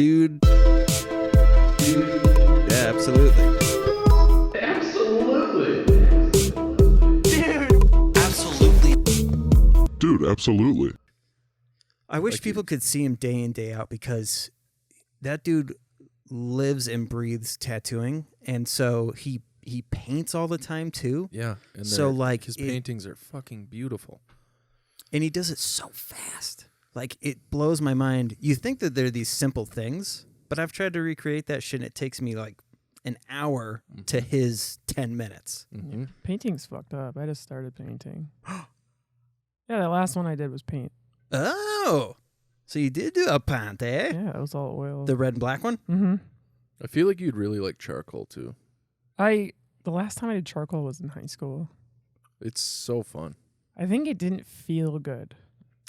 Dude. Yeah, absolutely. Dude, absolutely. I wish people could see him day in, day out, because that dude lives and breathes tattooing, and so he paints all the time too. Yeah, and so like his paintings are fucking beautiful, and he does it so fast. Like, it blows my mind. You think that they're these simple things, but I've tried to recreate that shit, and it takes me like an hour to his 10 minutes. Mm-hmm. Painting's fucked up. I just started painting. Yeah, that last one I did was paint. Oh, so you did do a paint, eh? Yeah, it was all oil. The red and black one? Mm-hmm. I feel like you'd really like charcoal too. The last time I did charcoal was in high school. It's so fun. I think it didn't feel good.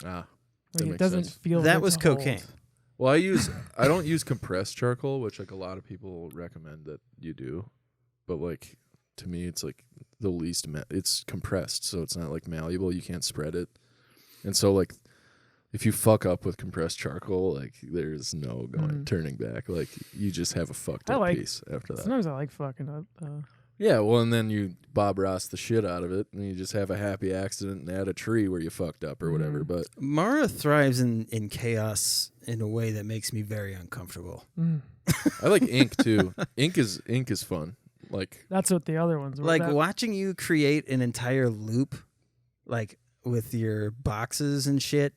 That Like, it makes doesn't sense. feel That good was to hold. cocaine. Well, I don't use compressed charcoal, which like a lot of people recommend that you do, but like to me, it's like the least. It's compressed, so it's not like malleable. You can't spread it, and so like if you fuck up with compressed charcoal, like there's no turning back. Like you just have a fucked up piece after that. Sometimes I like fucking up. Yeah, well, and then you Bob Ross the shit out of it, and you just have a happy accident and add a tree where you fucked up or whatever. But Mara thrives in chaos in a way that makes me very uncomfortable. I like ink too. Ink is fun. Like That's what the other ones were. Like watching you create an entire loop, like with your boxes and shit,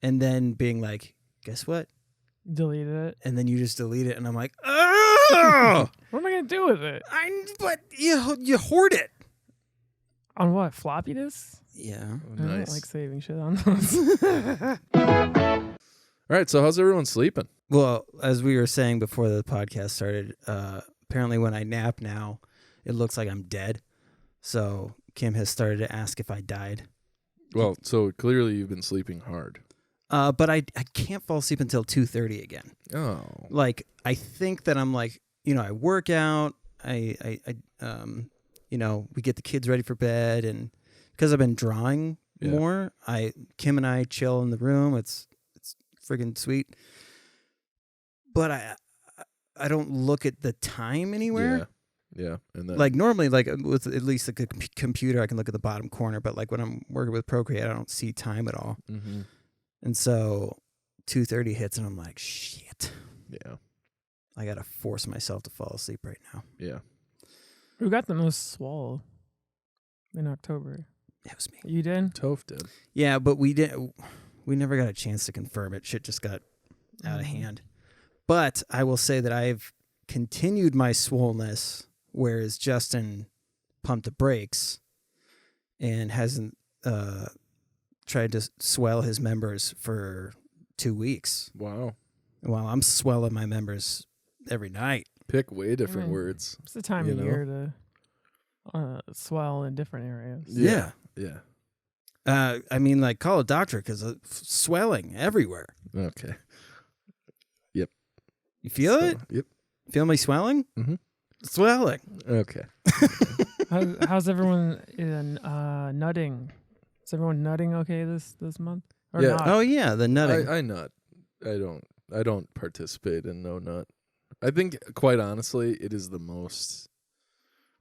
and then being like, guess what? Deleted it. And then you just delete it, and I'm like, oh! What am I going to do with it? But you hoard it. On what? Floppy disks? Yeah. I don't like saving shit on those. All right, so how's everyone sleeping? Well, as we were saying before the podcast started, apparently when I nap now, it looks like I'm dead. So Kim has started to ask if I died. Well, so clearly you've been sleeping hard. But I can't fall asleep until 2:30 again. Oh. Like, I think that I'm like, I work out, I we get the kids ready for bed, and because I've been drawing more, Kim and I chill in the room. It's friggin' sweet. But I don't look at the time anywhere. Yeah. And then, like normally, like with at least like a computer, I can look at the bottom corner. But like when I'm working with Procreate, I don't see time at all. Mm-hmm. And so 2:30 hits, and I'm like, shit. Yeah. I gotta force myself to fall asleep right now. Yeah. Who got the most swole in October? It was me. You did? Toph did. Yeah, but we never got a chance to confirm it. Shit just got out of hand. But I will say that I've continued my swollenness, whereas Justin pumped the brakes and hasn't tried to swell his members for 2 weeks. Wow. Well, I'm swelling my members every night. Pick way different words. It's the time of year to swell in different areas. Yeah. I mean, like, call a doctor because swelling everywhere. Okay. Yep. You feel it? Yep. Feel me swelling? Mm-hmm. Swelling. Okay. How's everyone nutting? Is everyone nutting okay this month? Or Yeah. not? Oh yeah, the nutting. I nut. I don't participate in no nut. I think, quite honestly, it is the most.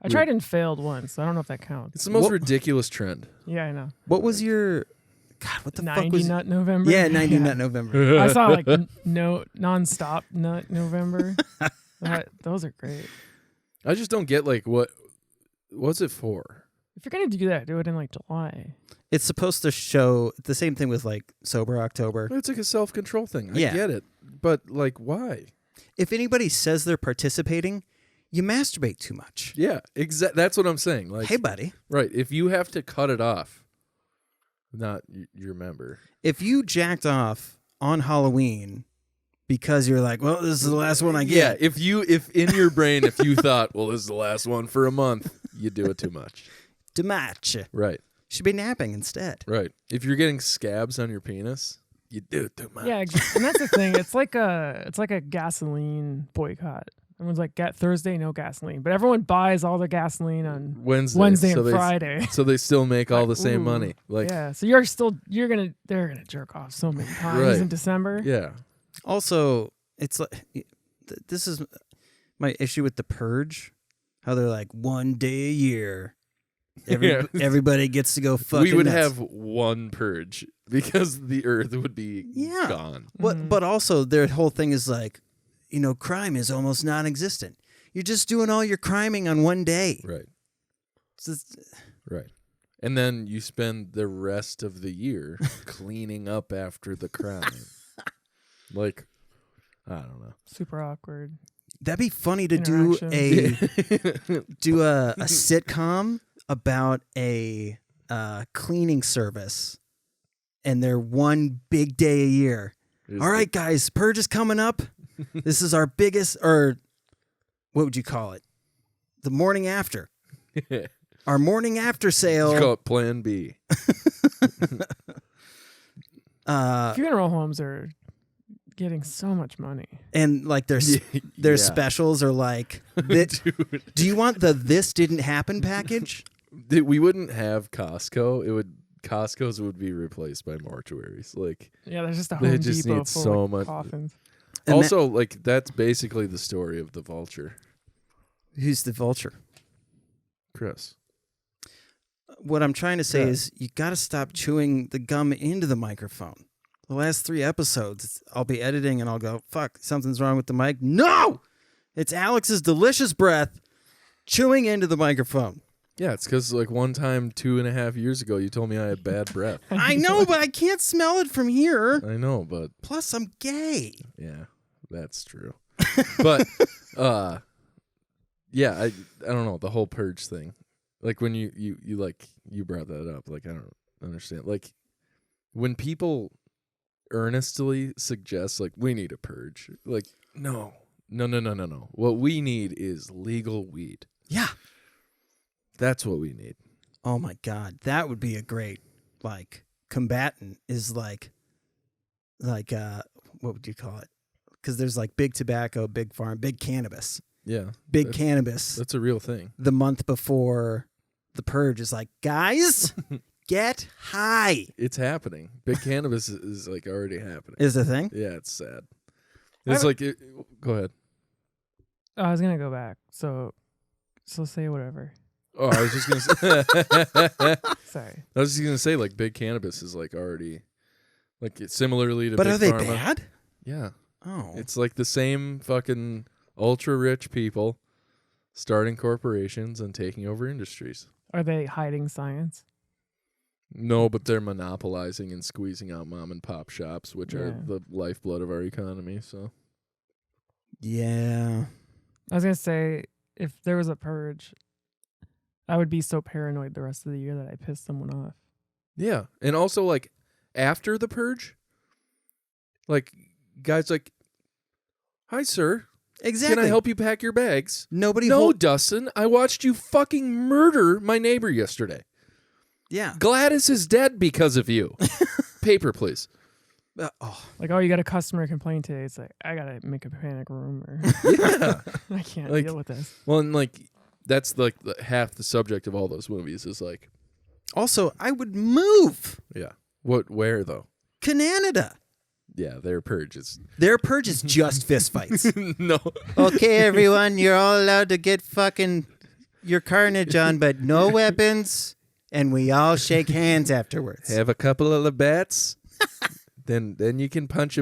I tried and failed once. I don't know if that counts. It's the most ridiculous trend. Yeah, I know. What was your? God, what the 90 fuck was? nut November. Yeah, 90 nut November. I saw like non-stop nut November. Those are great. I just don't get like what's it for? If you're gonna do that, do it in like July. It's supposed to show the same thing with like sober October. It's like a self-control thing. I Yeah. get it, but like, why? If anybody says they're participating, you masturbate too much. Yeah, that's what I'm saying. Like, Hey, buddy. right? If you have to cut it off, not your member. If you jacked off on Halloween because you're like, well, this is the last one I Yeah, get. if in your brain, if you thought, well, this is the last one for a month, you do it too much. To match. Right. Should be napping instead. Right. If you're getting scabs on your penis, you do it too much. Yeah, and that's the thing. It's like a gasoline boycott. Everyone's like, get Thursday, no gasoline. But everyone buys all the gasoline on Wednesday and Friday. So they still make all the same ooh. money. Like, yeah, so they're gonna jerk off so many times Right. in December. yeah. Also, it's like this is my issue with the Purge. How they're like 1 day a year. Everybody gets to go fucking We would nuts. have one purge because the earth would be gone. But also their whole thing is like, crime is almost non-existent. You're just doing all your criming on 1 day. Right. Just, right. And then you spend the rest of the year cleaning up after the crime. Like, I don't know. Super awkward. that'd be funny to do a sitcom about a cleaning service, and they're one big day a year. All right, guys, Purge is coming up. This is our biggest, or what would you call it? The morning after. Our morning after sale. Let's call it Plan B. Funeral homes are getting so much money, and like their specials are like, do you want the "this didn't happen" package? We wouldn't have Costco. Costco's would be replaced by mortuaries. Like, yeah, there's just a Home Depot full so of much coffins. And also, like, that's basically the story of the vulture. Who's the vulture? Chris. What I'm trying to say is you got to stop chewing the gum into the microphone. The last 3 episodes, I'll be editing and I'll go, fuck, something's wrong with the mic. No! It's Alex's delicious breath chewing into the microphone. Yeah, it's because, like, one time 2.5 years ago, you told me I had bad breath. I know, but I can't smell it from here. I know, but... Plus, I'm gay. Yeah, that's true. But, yeah, I don't know, the whole Purge thing. Like, when you brought that up, like, I don't understand. Like, when people earnestly suggest, like, we need a purge, like, no. What we need is legal weed. Yeah. That's what we need. Oh, my God. That would be a great, like, combatant is like, what would you call it? Because there's, like, big tobacco, big farm, big cannabis. Yeah. Big cannabis. That's a real thing. The month before the Purge is like, guys, get high. It's happening. Big cannabis is like already happening. Is the thing? Yeah, it's sad. It's like, go ahead. Oh, I was gonna go back. So say whatever. Oh, I was just gonna say. Sorry. I was just gonna say, like, big cannabis is like already, like, it's similarly to. But big are they pharma. bad? Yeah. Oh, It's like the same fucking ultra rich people starting corporations and taking over industries. Are they hiding science? No, but they're monopolizing and squeezing out mom and pop shops, which are Yeah. the lifeblood of our economy. So yeah. I was gonna say, if there was a purge, I would be so paranoid the rest of the year that I pissed someone off. yeah, and also, like, after the purge, like, guys like, hi sir, Exactly. can I help you pack your bags? Nobody. No, Dustin, I watched you fucking murder my neighbor yesterday. Yeah. Gladys is dead because of you. Paper, please. Like, oh, you got a customer complaint today. It's like, I gotta make a panic room, or Yeah. I can't Like- deal with this. Well, and, like, that's like half the subject of all those movies is like, Also, I would move yeah, where though? Canada. Yeah, their purge is Their Purge is just fistfights. no. Okay, everyone, you're all allowed to get fucking your carnage on, but no weapons, and we all shake hands afterwards. Have a couple of Labatt's, then you can punch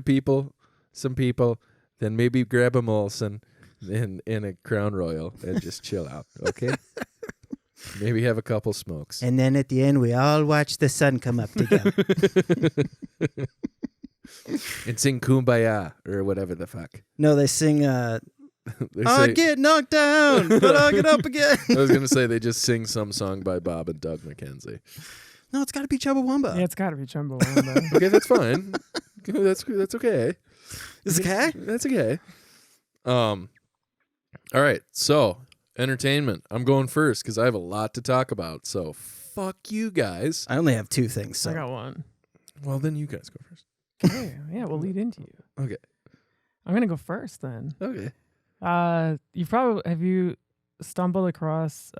some people, then maybe grab a Molson in a Crown Royal and just chill out, okay? Maybe have a couple smokes. And then at the end, we all watch the sun come up together. And sing Kumbaya or whatever the fuck. No, they sing, They I say- get knocked down, but I'll get up again. I was gonna say they just sing some song by Bob and Doug McKenzie. No, it's got to be Chumbawamba. Yeah, it's gotta be Chumbawamba. Okay, that's fine. That's okay. Is it okay? That's okay. All right. So, entertainment. I'm going first because I have a lot to talk about. So, fuck you guys. I only have 2 things. I So got one. Well, then you guys go first. Okay, yeah, we'll lead into you. Okay. I'm gonna go first then. Okay. Have you stumbled across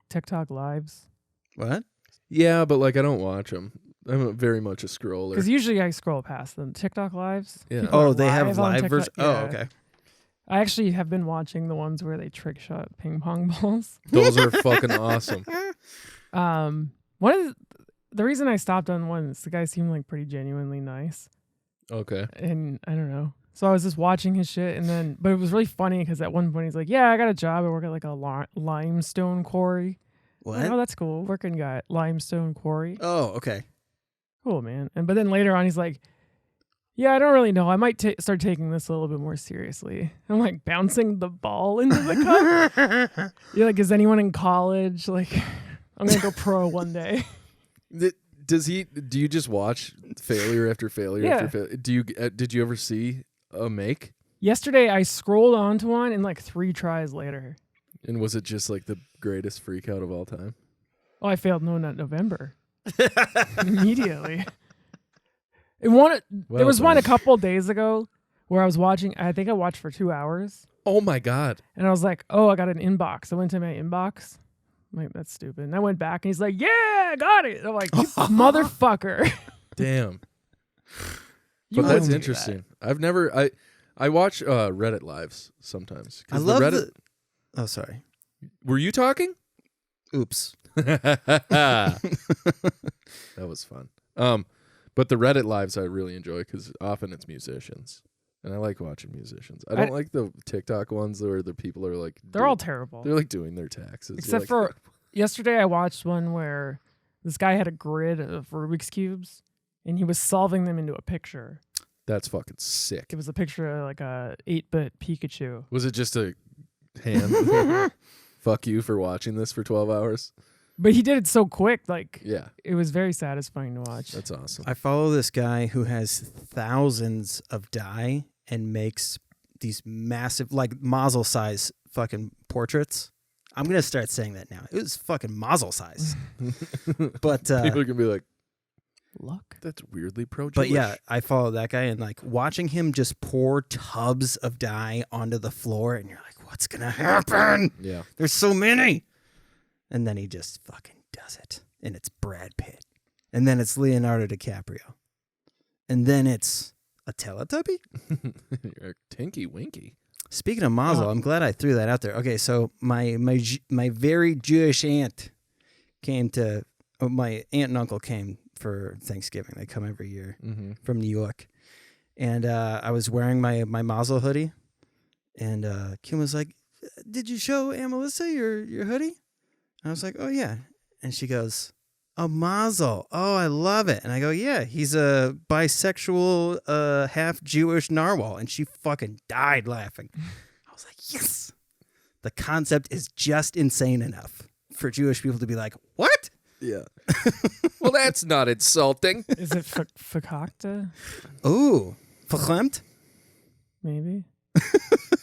TikTok lives? what? Yeah, but, like, I don't watch them. I'm very much a scroller. Because usually I scroll past them. TikTok lives. Yeah. People are they have live on live TikTok. versions. Yeah. Oh, okay. I actually have been watching the ones where they trick shot ping pong balls. Those are fucking awesome. One of the reason I stopped on one is the guy seemed like pretty genuinely nice. Okay. And I don't know. So I was just watching his shit, but it was really funny because at one point he's like, "Yeah, I got a job. I work at like a limestone quarry." What? Like, oh, that's cool. Working at limestone quarry. Oh, okay. Cool, man. But then later on, he's like, "Yeah, I don't really know. I might start taking this a little bit more seriously." I'm like bouncing the ball into the cup. You're like, "Is anyone in college? Like, I'm gonna go pro one day." Do you just watch failure after failure after failure? Did you ever see a make? Yesterday, I scrolled onto one and like 3 tries later. And was it just like the greatest freak out of all time? Oh, I failed No Nut November. Immediately. There was one a couple days ago where I was watching. I think I watched for 2 hours. Oh my God. And I was like, oh, I got an inbox. I went to my inbox. I'm like, that's stupid. And I went back and he's like, yeah, I got it. And I'm like, you motherfucker. Damn. But that's interesting. I've never. I watch Reddit lives sometimes. I love Reddit. Oh, sorry. Were you talking? Oops. That was fun. But the Reddit lives I really enjoy because often it's musicians, and I like watching musicians. I don't like the TikTok ones where the people are like they're all terrible. They're like doing their taxes. Except for yesterday, I watched one where this guy had a grid of Rubik's cubes, and he was solving them into a picture. That's fucking sick. It was a picture of like a 8-bit Pikachu. Was it just a hand? Fuck you for watching this for 12 hours. But he did it so quick, like it was very satisfying to watch. That's awesome. I follow this guy who has thousands of die and makes these massive, like Mazel size fucking portraits. I'm gonna start saying that now. It was fucking Mazel size. But people can be like, "Look, that's weirdly pro-Jewish." But yeah, I follow that guy and like watching him just pour tubs of dye onto the floor, and you're like, "What's gonna happen?" Yeah, there's so many. And then he just fucking does it. And it's Brad Pitt. And then it's Leonardo DiCaprio. And then it's a Teletubby? You're a Tinky Winky. Speaking of Mazel, I'm glad I threw that out there. Okay, so my very Jewish aunt came to... Oh, my aunt and uncle came for Thanksgiving. They come every year from New York. And I was wearing my Mazel hoodie. And Kim was like, "Did you show Aunt Melissa your hoodie?" I was like, "Oh, yeah." And she goes, "Oh, Mazel. Oh, I love it." And I go, "Yeah, he's a bisexual, half-Jewish narwhal." And she fucking died laughing. I was like, yes. The concept is just insane enough for Jewish people to be like, what? Yeah. Well, that's not insulting. Is it fakakta? Ooh, verklempt? Maybe. I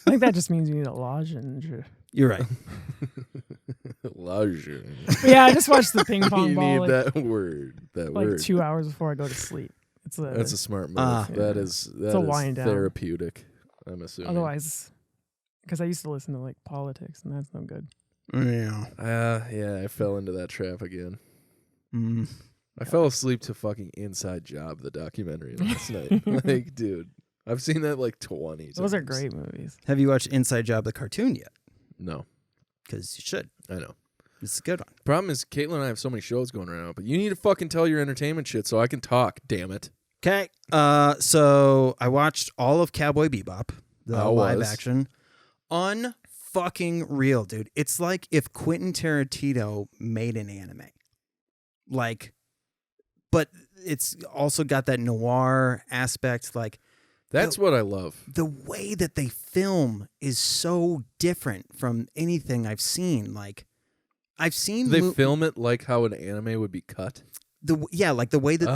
think that just means you need a lozenge. You're right. Yeah, I just watched the ping pong you ball. You need like, that word. That like word. 2 hours before I go to sleep. That's a smart move. That is wind down. Therapeutic, I'm assuming. Otherwise, because I used to listen to like politics, and that's no good. Yeah. Yeah, I fell into that trap again. Mm. I fell asleep to fucking Inside Job, the documentary last night. Like, dude, I've seen that like 20 times. Those are great movies. Have you watched Inside Job, the cartoon yet? No. Because you should. I know. It's a good one. Problem is, Caitlin and I have so many shows going right now, but you need to fucking tell your entertainment shit so I can talk, damn it. Okay. So I watched all of Cowboy Bebop, the live action. Unfucking real, dude. It's like if Quentin Tarantino made an anime. Like, but it's also got that noir aspect. Like, that's what I love. The way that they film is so different from anything I've seen. Like, I've seen they film it like how an anime would be cut. Like the way that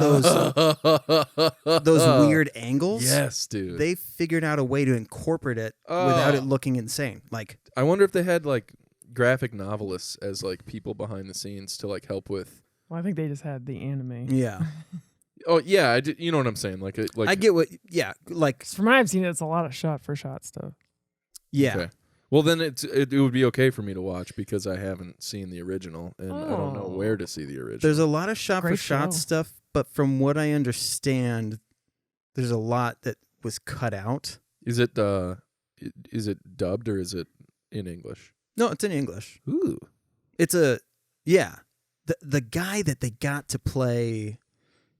those weird angles. Yes, dude. They figured out a way to incorporate it without it looking insane. Like, I wonder if they had like graphic novelists as like people behind the scenes to like help with. Well, I think they just had the anime. Yeah. Oh yeah, you know what I'm saying? Like I get what. Yeah, like from what I've seen, it's a lot of shot for shot stuff. Yeah. Okay. Well, then it would be okay for me to watch because I haven't seen the original and I don't know where to see the original. There's a lot of shot-for-shot show. stuff, but from what I understand, there's a lot that was cut out. Is it dubbed or is it in English? No, it's in English. Ooh. It's the guy that they got to play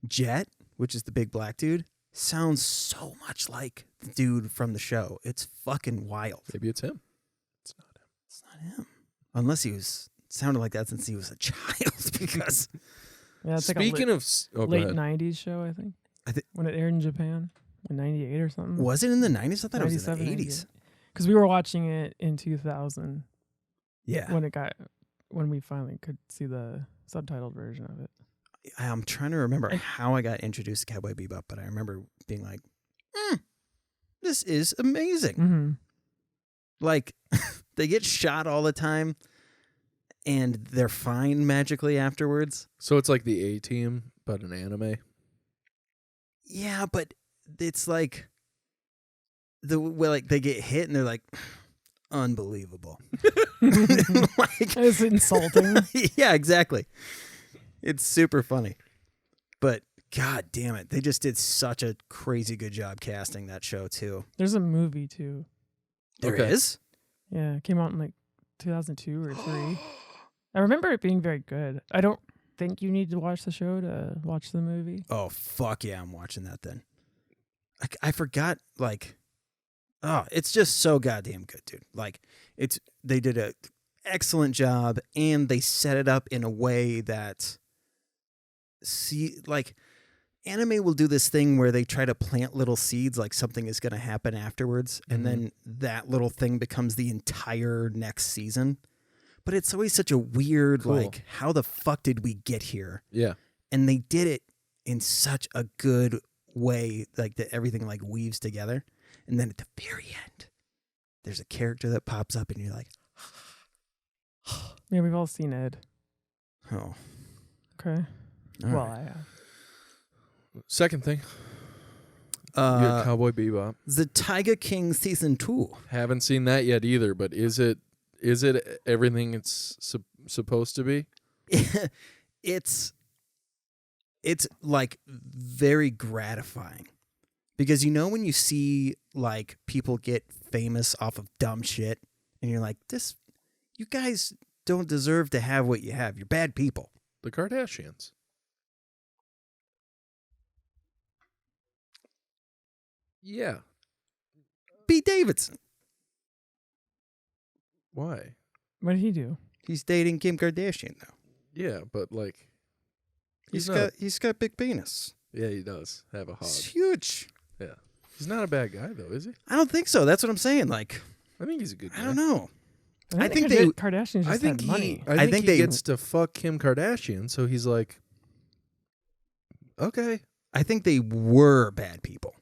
Jet, which is the big black dude, sounds so much like the dude from the show. It's fucking wild. Maybe it's him. It's not him. It's not him. Unless he sounded like that since he was a child because Yeah, it's Speaking like of late 90s show, I think. When it aired in Japan in 98 or something. was it in the 90s? I thought it was in the 97, 80s. Because we were watching it in 2000 Yeah. when we finally could see the subtitled version of it. I'm trying to remember how I got introduced to Cowboy Bebop, but I remember being like, this is amazing. Mm-hmm. Like, they get shot all the time, and they're fine magically afterwards. So it's like the A-Team, but an anime? Yeah, but it's like, they get hit, and they're like, unbelievable. Like, It's insulting. yeah, exactly. It's super funny. But god damn it, they just did such a crazy good job casting that show too. There's a movie too. There is? Yeah, it came out in like 2002 or 3. I remember it being very good. I don't think you need to watch the show to watch the movie. Oh fuck yeah, I'm watching that then. I forgot, like, it's just so goddamn good, dude. Like, they did a excellent job, and they set it up in a way that, like, anime will do this thing where they try to plant little seeds, like something is going to happen afterwards, and then that little thing becomes the entire next season. But it's always such a weird, like, how the fuck did we get here? Yeah. And they did it in such a good way, like, that everything, like, weaves together. And then at the very end, there's a character that pops up, and you're like, Yeah, we've all seen Ed. oh. Okay. All Well, right. I have. Second thing. You got Cowboy Bebop. The Tiger King Season 2. Haven't seen that yet either, but is it everything it's supposed to be? It's like very gratifying. Because you know when you see, like, people get famous off of dumb shit, and you're like, you guys don't deserve to have what you have. You're bad people. The Kardashians. Yeah. Pete Davidson. Why? What did he do? He's dating Kim Kardashian now. Yeah, but like He's not- got big penis. Yeah, he does have a hog. It's huge. Yeah. He's not a bad guy though, is he? I don't think so. That's what I'm saying. Like, I think he's a good guy. I don't know. I think they- Kardashians just I think had money. I think he they- gets to fuck Kim Kardashian, so he's like, okay. I think they were bad people.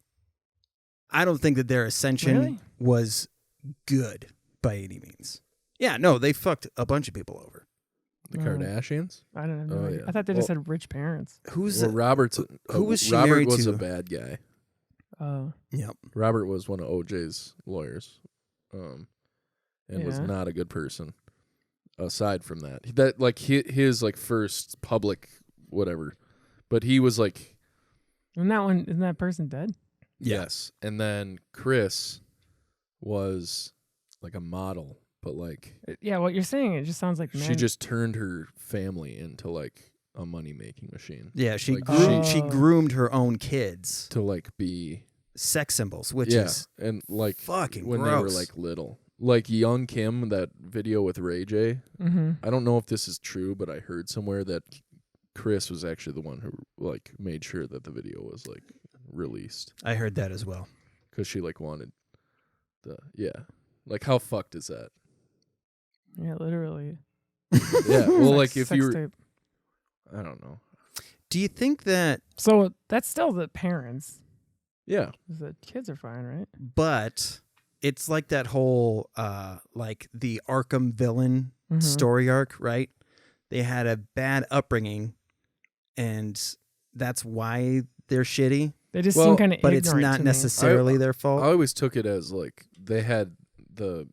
I don't think that their ascension Really? was good by any means. Yeah, no, they fucked a bunch of people over. The Oh. Kardashians? I don't know. Oh, yeah. I thought they just Well- had rich parents. Who's Well, Robert's who was she Robert married was to? a bad guy. Yep. Robert was one of OJ's lawyers. And was Yeah. not a good person. Aside from that like his like first public whatever, but he was like, Isn't that person dead? yes. And then Chris was like a model, but like Yeah, what you're saying, it just sounds like she men. just turned her family into like a money making machine. Yeah, she Like, she groomed her own kids, to like be sex symbols, which yeah, is and like fucking when gross. they were like little. Like Young Kim, that video with Ray J. Mm-hmm. I don't know if this is true, but I heard somewhere that Chris was actually the one who like made sure that the video was like released I heard that as well. because she like wanted like how fucked is that? Yeah, literally. Yeah, well, like if sex you were, tape. I don't know. Do you think that? So that's still the parents. Yeah, The kids are fine, right? But it's like that whole like the Arkham villain Mhm. story arc, right? They had a bad upbringing, and that's why they're shitty. They just Well, seem kind of But ignorant it's not to me. necessarily their I fault. always took it as like they had the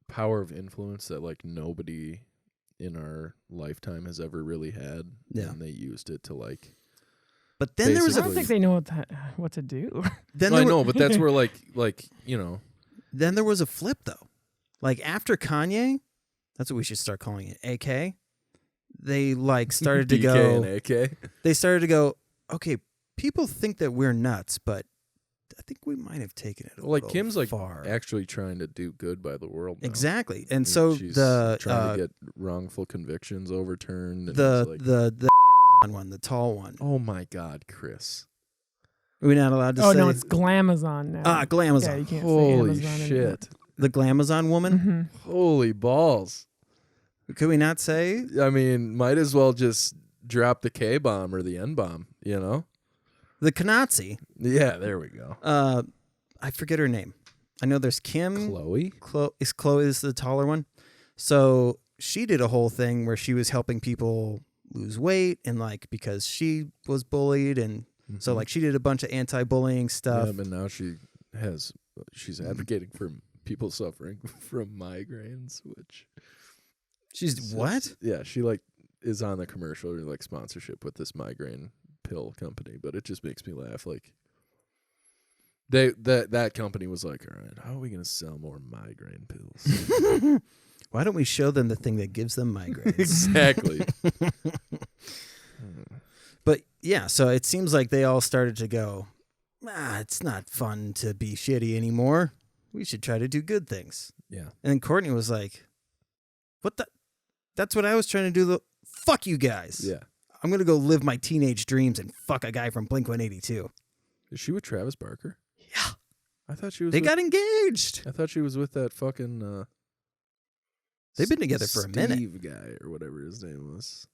power of influence that like nobody in our lifetime has ever really had. Yeah. And they used it to like. But then there was I a don't think they know what to do. then I there know, but that's where like you know. Then there was a flip though. Like after Kanye, that's what we should start calling it. AK. They like started to DK go. and AK. They started to go. Okay, people think that we're nuts, but I think we might have taken it a Like little Kim's like far. actually trying to do good by the world now. Exactly, and Like, so she's the trying to get wrongful convictions overturned. And the it's like, the Amazon one, the tall one. oh my God, Chris! We're not allowed to Oh say. no, it's Glamazon now. Glamazon. Yeah, you can't say Holy Amazon shit! anymore. The Glamazon woman. Mhm. Holy balls! Could we not say? I mean, might as well just drop the K bomb or the N bomb. You know? The Kanazi. Yeah, there we go. I forget her name. I know there's Kim. Chloe. Chloe is the taller one. So she did a whole thing where she was helping people lose weight and like because she was bullied and so like she did a bunch of anti-bullying stuff. Yeah, but now she's advocating for people suffering from migraines, which She's what? Yeah, she like is on the commercial or like sponsorship with this migraine pill company, but it just makes me laugh. Like that company was like, all right, how are we gonna sell more migraine pills? Why don't we show them the thing that gives them migraines? Exactly. But yeah, so it seems like they all started to go, it's not fun to be shitty anymore. We should try to do good things. Yeah. And then Courtney was like, what the? That's what I was trying to do. Fuck you guys. Yeah. I'm going to go live my teenage dreams and fuck a guy from Blink-182. Is she with Travis Barker? Yeah. I thought she was They got engaged. I thought she was with that fucking They've been together for a minute. Steve guy or whatever his name was.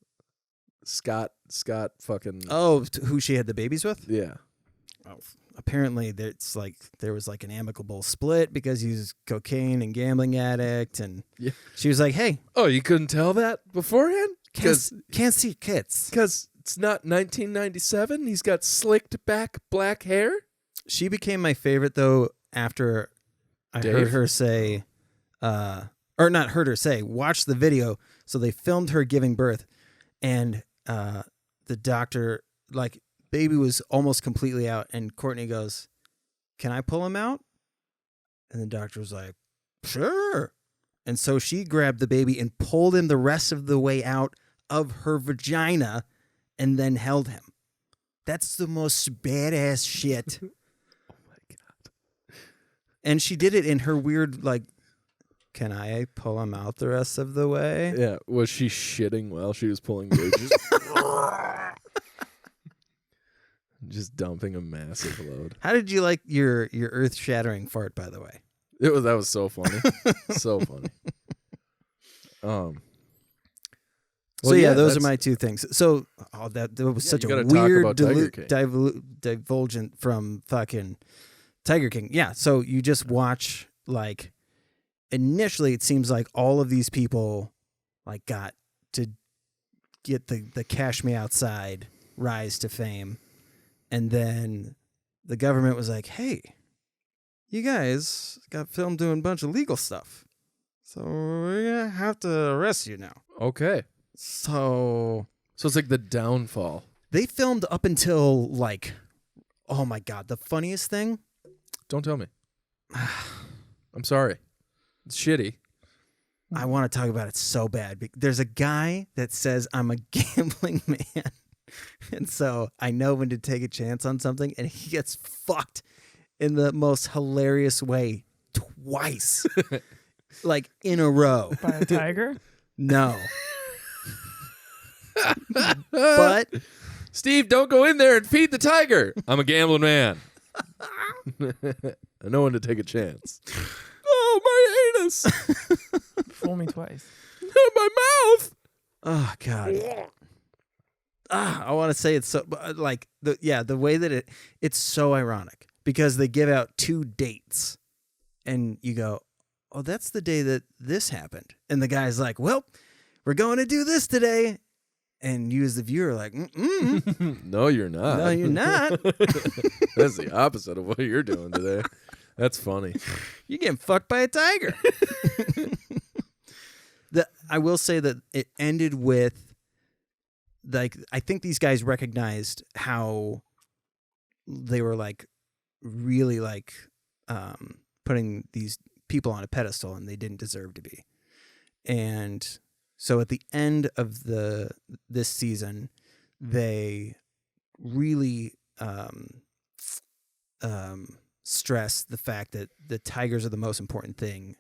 Scott fucking Oh, who she had the babies with? yeah. Oh, apparently there was like an amicable split because he's a cocaine and gambling addict, and Yeah. she was like, "Hey, Oh, you couldn't tell that beforehand? can't see kids." Because it's not 1997. He's got slicked back black hair. She became my favorite though after I Dave? heard her say, or not heard her say, watch the video. So they filmed her giving birth, and the doctor, like, baby was almost completely out, and Courtney goes, "Can I pull him out?" And the doctor was like, "Sure." And so she grabbed the baby and pulled him the rest of the way out of her vagina and then held him. That's the most badass shit. Oh my God. And she did it in her weird, like, can I pull him out the rest of the way? Yeah. Was she shitting while she was pulling gauges? Just dumping a massive load. How did you like your earth-shattering fart, by the way? That was so funny. So funny. So Well, yeah, yeah, those are that's- my two things. So that was Yeah, such you a gotta talk weird about Tiger King. divulgent from fucking Tiger King. Yeah, so you just watch, like, initially it seems like all of these people like got to get the Cash Me Outside rise to fame, and then the government was like, hey, you guys got filmed doing a bunch of legal stuff, so we're gonna have to arrest you now. Okay. So So it's like the downfall. they filmed up until, like, oh my God, the funniest thing. Don't tell me. I'm sorry. It's shitty. I want to talk about it so bad. There's a guy that says I'm a gambling man. And so I know when to take a chance on something, and he gets fucked in the most hilarious way twice. Like in a row. By a tiger? No. But Steve, don't go in there and feed the tiger. I'm a gambling man. I know when to take a chance. Oh, my anus. Fool me twice. My mouth. oh God. I want to say it's so, like, the way that it's so ironic because they give out two dates and you go, oh, that's the day that this happened. And the guy's like, well, we're going to do this today. And you as the viewer are like, No, you're not. no, you're not. That's the opposite of what you're doing today. That's funny. You're getting fucked by a tiger. I will say that it ended with, like, I think these guys recognized how they were, like, really, like, putting these people on a pedestal, and they didn't deserve to be. And so at the end of this season, they really stress the fact that the tigers are the most important thing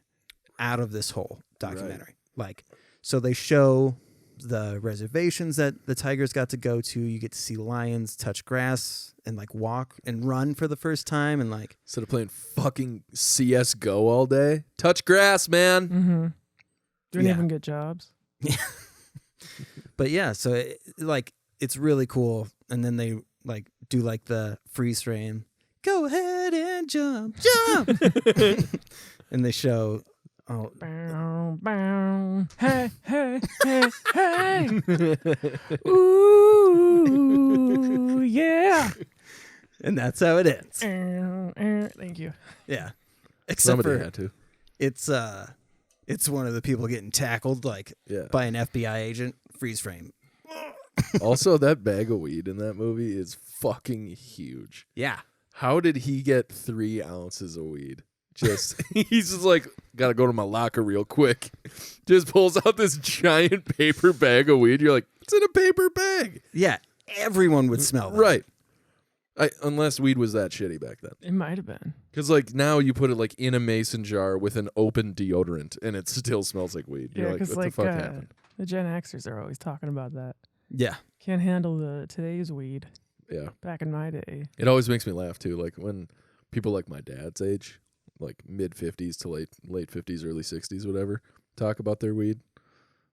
out of this whole documentary. Like, so they show the reservations that the tigers got to go to. You get to see lions touch grass and like walk and run for the first time, and like Instead of playing fucking CS:GO all day, touch grass, man. Mm-hmm. Didn't Yeah. even get jobs. But yeah, so it's really cool. And then they like do like the freeze frame. Go ahead and jump. And they show, oh, Bow, bow. Hey, hey, hey, hey. Ooh, yeah. and that's how it ends. Thank you. Yeah. Except Somebody for had to. it's one of the people getting tackled like Yeah. by an FBI agent. Freeze frame. Also, that bag of weed in that movie is fucking huge. Yeah. How did he get 3 ounces of weed? Just he's just like, gotta go to my locker real quick. Just pulls out this giant paper bag of weed. You're like, it's in a paper bag, Yeah. Everyone would smell that. right? Unless weed was that shitty back then. It might have been. Because like now you put it like in a mason jar with an open deodorant, and it still smells like weed. Yeah, You're like, because what like the fuck happened? the Gen Xers are always talking about that. Yeah. Can't handle the today's weed. Yeah, Back in my day. it always makes me laugh too. Like when people like my dad's age, like mid 50s to late 50s, early 60s, whatever, talk about their weed.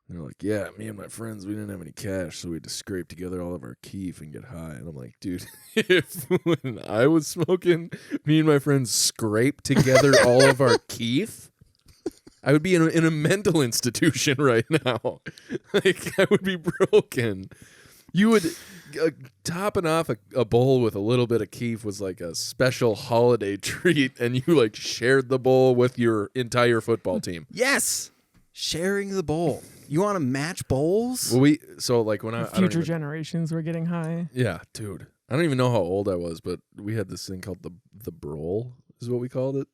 They're like, yeah, me and my friends, we didn't have any cash, so we had to scrape together all of our keef and get high. And I'm like, dude, if when I was smoking, me and my friends scraped together all of our keef, I would be in a mental institution right now. Like, I would be broken. You would, topping off a bowl with a little bit of keef was like a special holiday treat, and you like shared the bowl with your entire football team. Yes. Sharing the bowl. You want to match bowls? Well, so like when I don't Future even- generations were getting high. Yeah, dude. I don't even know how old I was, but we had this thing called the Brol, is what we called it,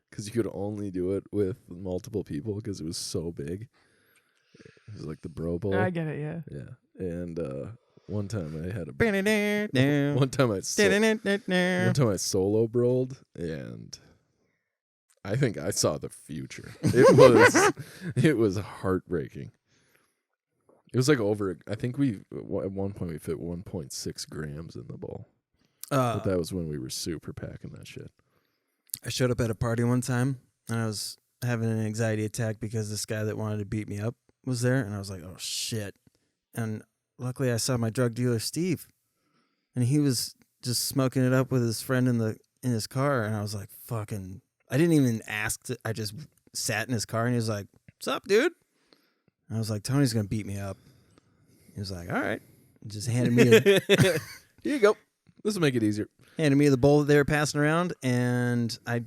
because you could only do it with multiple people because it was so big. It was like the Bro Bowl. I get it, yeah. Yeah, and one time I had a One one time I solo broled, and I think I saw the future. It was heartbreaking. It was like over. I think at one point we fit 1.6 grams in the bowl. But that was when we were super packing that shit. I showed up at a party one time and I was having an anxiety attack because this guy that wanted to beat me up was there, and I was like, oh shit. And luckily I saw my drug dealer Steve, and he was just smoking it up with his friend in his car, and I was like, fucking, I didn't even ask I just sat in his car, and he was like, what's up, dude? And I was like, Tony's gonna beat me up. He was like, all right. And just handed me Here you go. This will make it easier. the bowl that they were passing around, and I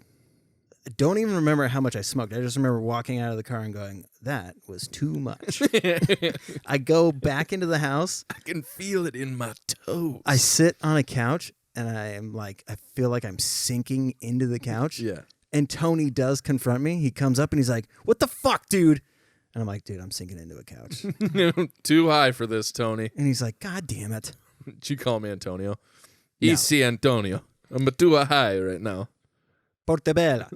don't even remember how much I smoked. I just remember walking out of the car and going, that was too much. I go back into the house. I can feel it in my toes. I sit on a couch, and I feel like I'm sinking into the couch. Yeah. And Tony does confront me. He comes up and he's like, what the fuck, dude? And I'm like, dude, I'm sinking into a couch. Too high for this, Tony. And he's like, God damn it. Did you call me Antonio? No. Easy, Antonio. I'm too high right now. Portobello.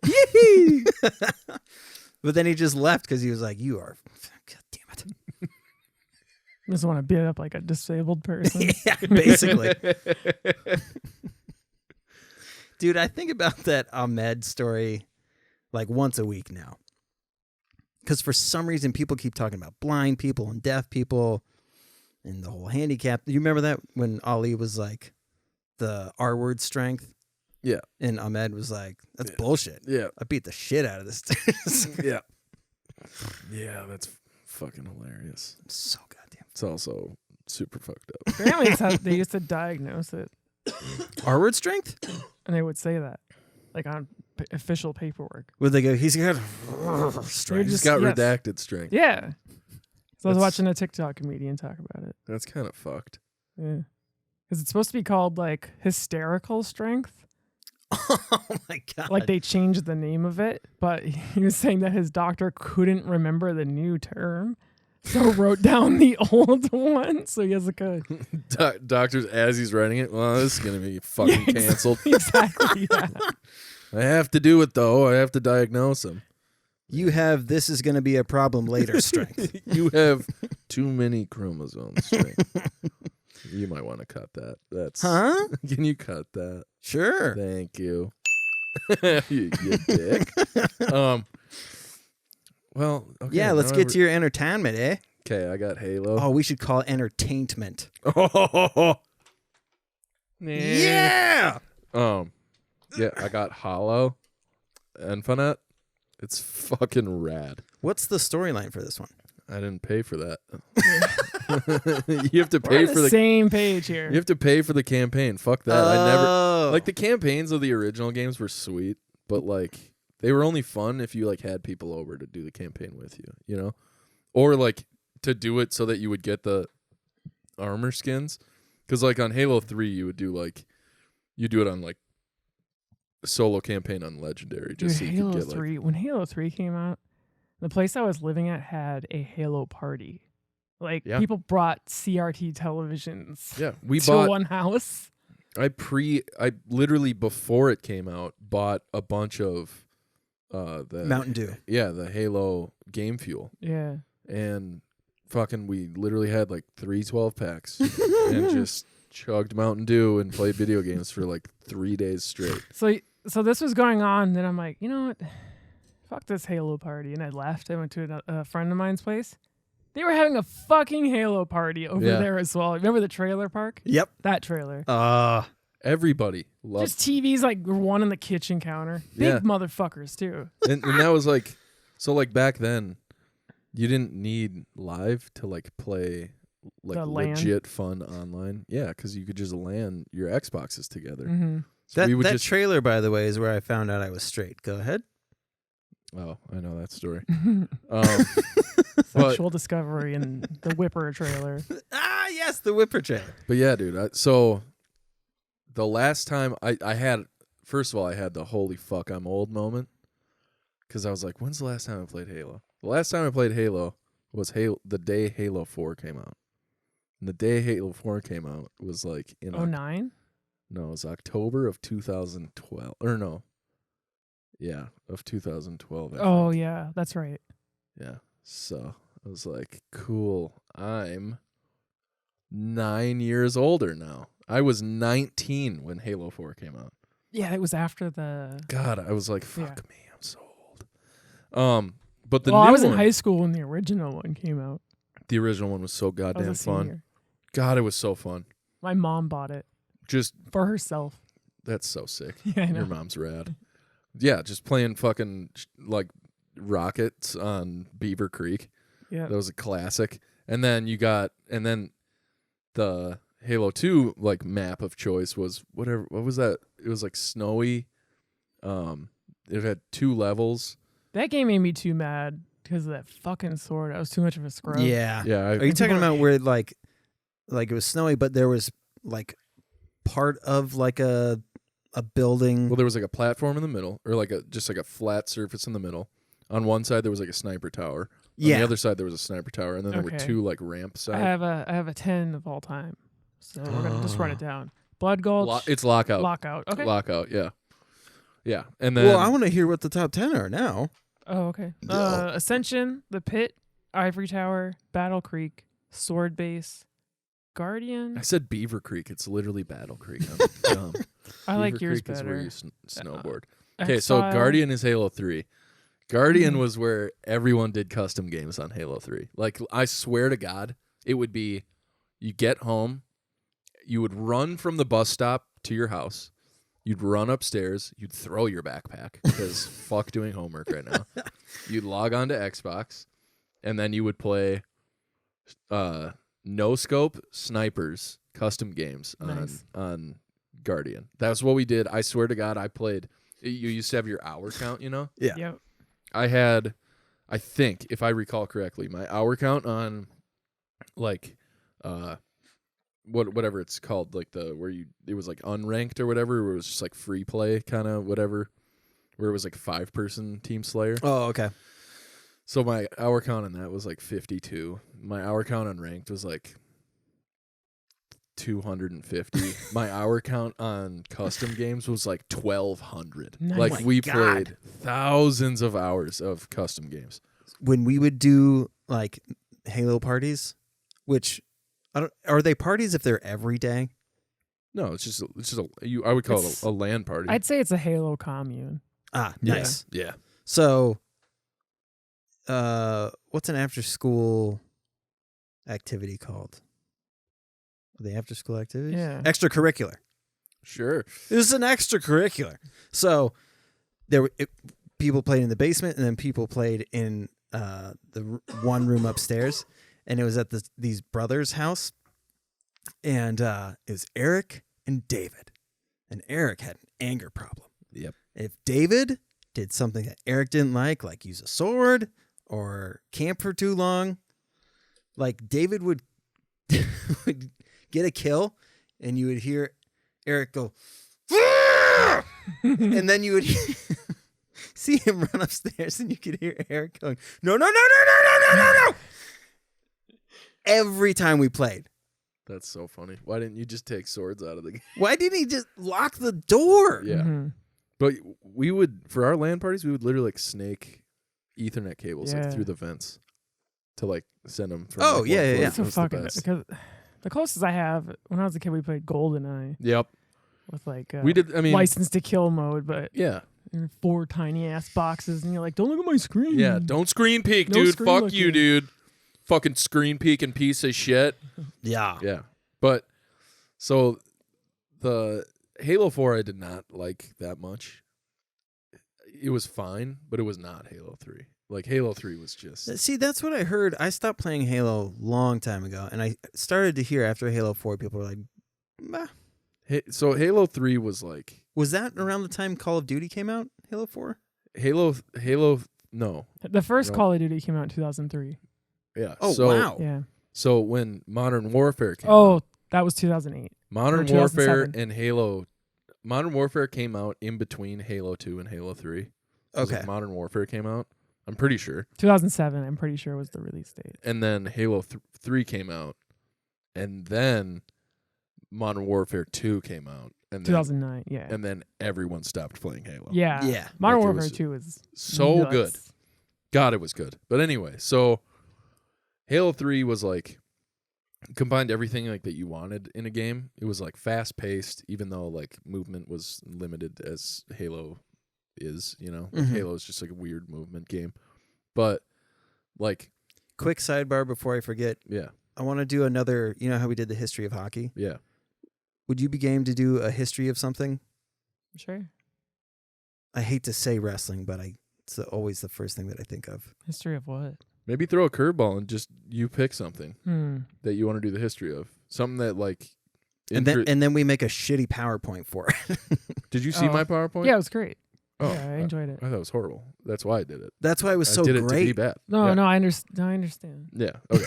Yee-hee. But then he just left because he was like, you are, God damn it. Just want to beat up like a disabled person. Yeah, basically. Dude, I think about that Ahmed story like once a week now. Because for some reason, people keep talking about blind people and deaf people and the whole handicap. You remember that when Ali was like the R-word strength? Yeah. And Ahmed was like, that's bullshit. Yeah. I beat the shit out of this. Yeah. Yeah, that's fucking hilarious. So goddamn. It's also super fucked up. Apparently it's how they used to diagnose it. R-word strength? And they would say that. like on official paperwork. Would they go? He's got They're strength. He's just- got yes. redacted strength. Yeah. So I was That's- watching a TikTok comedian talk about it. That's kind of fucked. Yeah. Because it's supposed to be called like hysterical strength. Oh my god! Like they changed the name of it, but he was saying that his doctor couldn't remember the new term. So wrote down the old one, so he has a code. Doctors, as he's writing it, well, this is going to be fucking canceled. Exactly. Yeah. I have to do it, though. I have to diagnose him. You have this is going to be a problem later. Strength. You have too many chromosomes. Strength. You might want to cut that. That's Huh? Can you cut that? Sure. Thank you. you dick. Well, okay, Yeah, let's now get to your entertainment, eh? Okay, I got Halo. Oh, we should call it entertainment. Yeah. Yeah, I got Hollow Infinite. It's fucking rad. What's the storyline for this one? I didn't pay for that. You have to We're pay on for the same page here. You have to pay for the campaign. Fuck that. I never Oh. like the campaigns of the original games were sweet, but like they were only fun if you like had people over to do the campaign with you, you know? Or like to do it so that you would get the armor skins. Cuz like on Halo 3 you would do like you do it on like solo campaign on legendary Dude, just so you Halo could get 3, like when Halo 3 came out, the place I was living at had a Halo party. Like Yeah. people brought CRT televisions yeah, we to bought one house. I literally before it came out bought a bunch of the Mountain Dew. Yeah, the Halo game fuel. Yeah. And fucking we literally had like 3 12 packs and just chugged Mountain Dew and played video games for like 3 days straight. So this was going on, then I'm like, you know what? Fuck this Halo party. And I left. I went to a friend of mine's place. They were having a fucking Halo party over Yeah. there as well. Remember the trailer park? Yep. That trailer. Everybody loved Just TVs like one on the kitchen counter. Big Yeah. motherfuckers too. and that was like so like back then you didn't need live to like play like The LAN? legit fun online. Yeah, because you could just LAN your Xboxes together. Mm-hmm. So we would That just trailer, by the way, is where I found out I was straight. Go ahead. Oh, I know that story. Sexual discovery in the Whipper trailer. Ah, yes, the Whipper trailer. But yeah, dude. So the last time I had, first of all, I had the holy fuck I'm old moment because I was like, when's the last time I played Halo? The last time I played Halo was the day Halo 4 came out. And the day Halo 4 came out was like in 09? No, it was October of 2012. Or no. Yeah, of 2012. I Oh, think. yeah. That's right. Yeah. So I was like, cool. I'm 9 years older now. I was 19 when Halo 4 came out. Yeah, it was after the... God, I was like, fuck Yeah. me, I'm so old. But the well, new I was in one, high school when the original one came out. the original one was so I was goddamn a fun. senior. God, it was so fun. My mom bought it Just for herself. that's so sick. Yeah, I know. Your mom's rad. Yeah, just playing fucking like rockets on Beaver Creek. Yeah. That was a classic. And then the Halo 2 like map of choice was what was that? It was like snowy. It had 2 levels. That game made me too mad because of that fucking sword. I was too much of a scrub. Yeah. Yeah. Are you talking about where like it was snowy, but there was like part of like a building? Well, there was like a platform in the middle, or like just like a flat surface in the middle. On one side there was like a sniper tower. On Yeah. the other side there was a sniper tower, and then there were Okay. 2 like ramp I sides. have a 10 of all time. So we're going to just run it down. Blood Gulch. It's lockout. Lockout. Okay. Lockout. Yeah. Yeah. And then Well, I want to hear what the top 10 are now. Oh, okay. Yeah. Ascension, The Pit, Ivory Tower, Battle Creek, Sword Base, Guardian. I said Beaver Creek. It's literally Battle Creek. I'm dumb. I like Beaver yours Creek is where better. you snowboard. Okay, so Exile. Guardian is Halo 3. Guardian Mhm. was where everyone did custom games on Halo 3. Like, I swear to God, it would be you get home, you would run from the bus stop to your house, you'd run upstairs, you'd throw your backpack, because fuck doing homework right now. You'd log on to Xbox, and then you would play no-scope snipers custom games Nice. on Guardian. That's what we did. I swear to God, I played you used to have your hour count, you know? Yeah. Yep. I think, if I recall correctly, my hour count on like whatever it's called, like it was like unranked or whatever, where it was just like free play kind of whatever, where it was like 5-person team slayer. Oh, okay. So my hour count on that was like 52. My hour count on ranked was like 250. My hour count on custom games was like 1,200. Nice. Like Oh my we God. played thousands of hours of custom games. When we would do like Halo parties, which are they parties if they're every day? No, it's just I would call It's- it a LAN party. I'd say it's a Halo commune. Ah, Yeah. nice. Yeah. So, what's an after-school activity called? The after-school activities? Yeah. Extracurricular. Sure. This is an extracurricular. So people played in the basement, and then people played in the one room upstairs, and it was at these brothers' house, and it was Eric and David, and Eric had an anger problem. Yep. If David did something that Eric didn't like use a sword or camp for too long, like David would would get a kill, and you would hear Eric go, and then you would see him run upstairs, and you could hear Eric going, no, no, no, no, no, no, no, no, no. Every time we played. That's so funny. Why didn't you just take swords out of the game? Why didn't he just lock the door? Yeah. Mhm. But we would, for our LAN parties, we would literally like snake Ethernet cables like Yeah. through the vents to like send them from Oh, like, yeah, one yeah, floor. yeah. It's so It was the fucking best. because the closest I have when I was a kid, we played GoldenEye Yep. with like We did, I mean, license to kill mode, but yeah. in 4 tiny ass boxes, and you're like, don't look at my screen. Yeah, don't screen peek, No dude. screen Fuck you, looking. dude. Fucking screen peeking piece of shit. Yeah. Yeah. But so the Halo 4 I did not like that much. It was fine, but it was not Halo 3. Like Halo 3 was just See, that's what I heard. I stopped playing Halo a long time ago, and I started to hear after Halo 4, people were like, bah. so Halo 3 was like Was that around the time Call of Duty came out, Halo 4? Halo no. The first No. Call of Duty came out in 2003. Yeah. Oh, so, wow. Yeah. So when Modern Warfare came out, Oh, that was 2008. Modern or Warfare 2007. and Modern Warfare came out in between Halo 2 and Halo 3. So Okay. like Modern Warfare came out, I'm pretty sure. 2007, I'm pretty sure was the release date. And then Halo 3 came out, and then Modern Warfare 2 came out, and then, 2009, yeah. and then everyone stopped playing Halo. Yeah. Yeah. Modern Like, it Warfare was 2 was So nuts. good. God, it was good. But anyway, so Halo 3 was like combined everything like that you wanted in a game. It was like fast paced, even though like movement was limited as Halo is, you know. Like, Mhm. Halo is just like a weird movement game. But like, Quick sidebar before I forget. yeah, I want to do another, you know how we did the history of hockey? yeah. Would you be game to do a history of something? Sure. I hate to say wrestling, but it's always the first thing that I think of. History of what? Maybe throw a curveball and just you pick something Hmm. that you want to do the history of. Something that like And then we make a shitty PowerPoint for it. Did you see Oh. my PowerPoint? Yeah, it was great. Oh, Yeah, I enjoyed it. I thought it was horrible. That's why I did it. That's why it was so I did it to be great. bad. No, yeah. no, I understand. Yeah. Okay.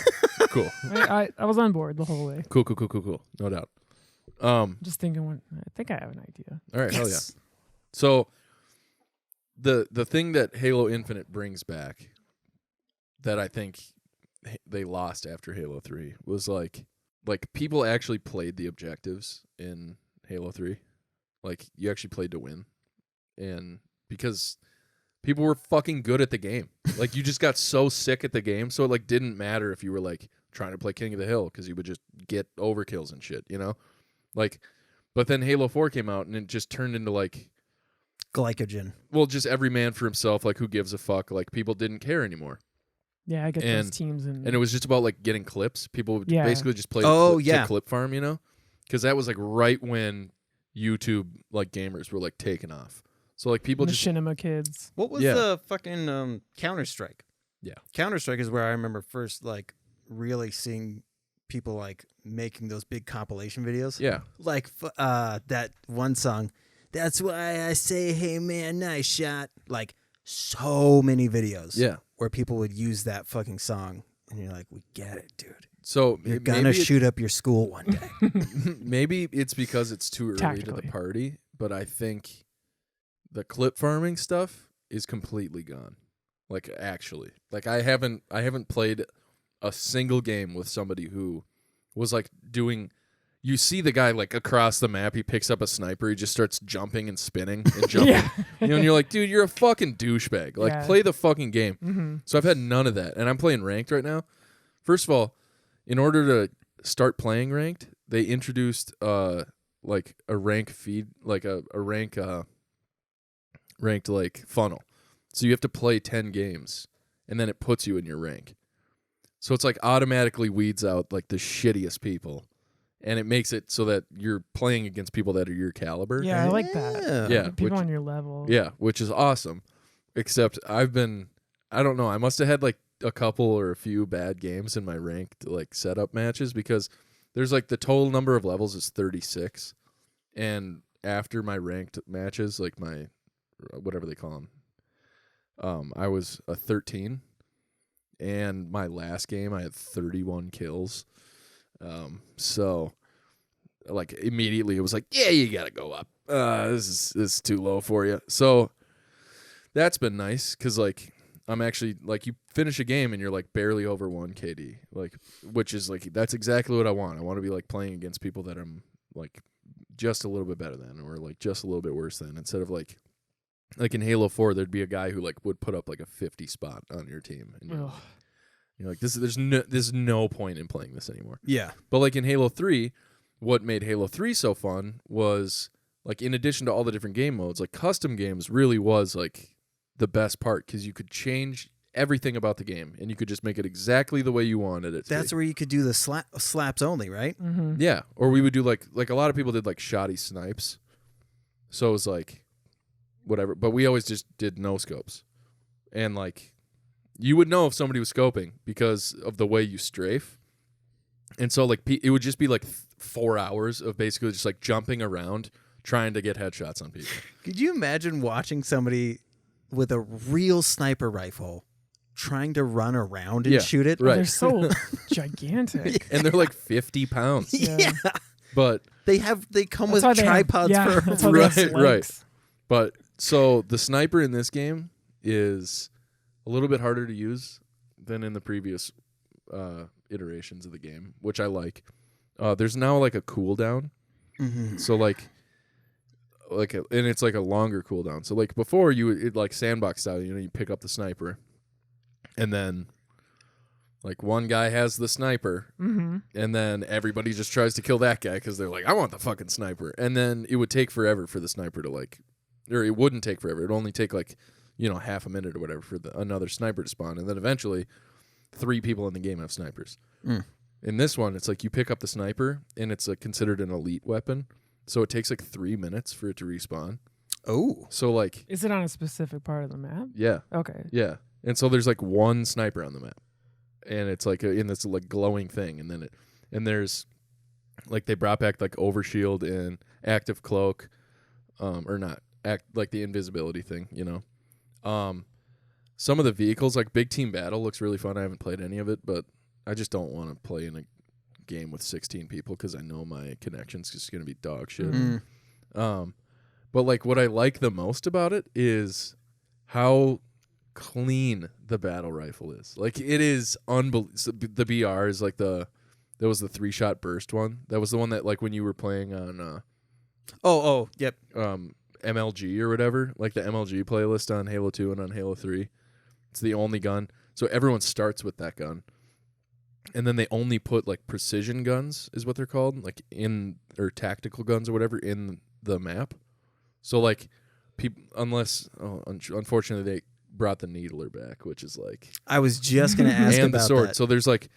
Cool. I was on board the whole way. Cool. No doubt. Just thinking, I think I have an idea. All right. Hell yeah. Yes. So the thing that Halo Infinite brings back that I think they lost after Halo 3 was like people actually played the objectives in Halo 3. Like you actually played to win. And because people were fucking good at the game. Like you just got so sick at the game, so it like didn't matter if you were like trying to play King of the Hill because you would just get overkills and shit, you know? Like but then Halo 4 came out and it just turned into like Glycogen. well, just every man for himself, like who gives a fuck? Like people didn't care anymore. Yeah, I get And- those teams and And it was just about like getting clips. People would Yeah. basically just play Oh, to yeah. clip farm, you know? Because that was like right when YouTube like gamers were like taking off. So like people just Machinima kids. What was Yeah. the fucking Counter-Strike? Yeah. Counter-Strike is where I remember first like really seeing people like making those big compilation videos. yeah. Like that one song, That's why I say, hey man, nice shot. Like so many videos. Yeah. Where people would use that fucking song, and you're like, we get it, dude. So You're gonna shoot up your school one day. Maybe it's because it's too early to Tactically. the party, but I think the clip farming stuff is completely gone. Like actually, like I haven't played a single game with somebody who was like doing. You see the guy like across the map, he picks up a sniper, he just starts jumping and spinning and jumping. Yeah. And you're like, dude, you're a fucking douchebag. Like, Yeah. play the fucking game. Mm-hmm. So I've had none of that, and I'm playing ranked right now. First of all, in order to start playing ranked, they introduced like a rank feed, like a rank ranked like funnel. So you have to play 10 games, and then it puts you in your rank. So it's like automatically weeds out like the shittiest people. And it makes it so that you're playing against people that are your caliber. Yeah, I like that. Yeah, People which- on your level. Yeah, which is awesome. Except I don't know, I must have had like a couple or a few bad games in my ranked like setup matches because there's like the total number of levels is 36. And after my ranked matches, like my, whatever they call them, I was a 13. And my last game, I had 31 kills. So like immediately it was like, yeah, you gotta go up. This is too low for you. So that's been nice because like I'm actually like you finish a game and you're like barely over 1 KD, like which is like that's exactly what I want. I want to be like playing against people that I'm like just a little bit better than or like just a little bit worse than instead of like in Halo 4 there'd be a guy who like would put up like a 50 spot on your team and Ugh. you're like there's no point in playing this anymore. Yeah. But like in Halo 3, what made Halo 3 so fun was like in addition to all the different game modes, like custom games really was like the best part because you could change everything about the game and you could just make it exactly the way you wanted it to That's be. where you could do the slaps only, right? Mm-hmm. Yeah, or we would do like a lot of people did like shoddy snipes. So it was like whatever, but we always just did no scopes. And like you would know if somebody was scoping because of the way you strafe. And so like it would just be like 4 hours of basically just like jumping around trying to get headshots on people. Could you imagine watching somebody with a real sniper rifle trying to run around and Yeah, shoot it? right. They're so gigantic. And they're like 50 pounds. Yeah. But They come with That's why they have- tripods yeah, for that's why they have Right, right. slugs. But so the sniper in this game is a little bit harder to use than in the previous iterations of the game, which I like. There's now like a cooldown. Mhm. So and it's like a longer cooldown. So like before it like sandbox style, you pick up the sniper and then like one guy has the sniper Mm-hmm. and then everybody just tries to kill that guy because they're like, I want the fucking sniper. And then it would take forever for the sniper to or it wouldn't take forever. It'd only take like, half a minute or whatever for another sniper to spawn. And then eventually 3 people in the game have snipers. Mm. In this one, it's like you pick up the sniper and it's considered an elite weapon. So it takes like 3 minutes for it to respawn. Oh. So like, Is it on a specific part of the map? yeah, Okay. yeah. And so there's like one sniper on the map. And it's like in this like glowing thing. And then there's like they brought back like overshield and active cloak, or not like the invisibility thing, Some of the vehicles like Big Team Battle looks really fun. I haven't played any of it, but I just don't want to play in a game with 16 people because I know my connection's just going to be dog shit. Mm. But like what I like the most about it is how clean the battle rifle is. Like it is unbelievable. The BR is like that was the 3-shot burst one. That was the one that like when you were playing on Yep. MLG or whatever, like the MLG playlist on Halo 2 and on Halo 3. It's the only gun. So everyone starts with that gun. And then they only put like precision guns is what they're called, like or tactical guns or whatever in the map. So like people, unfortunately they brought the needler back, which is like I was just gonna ask and about the sword. that. So there's like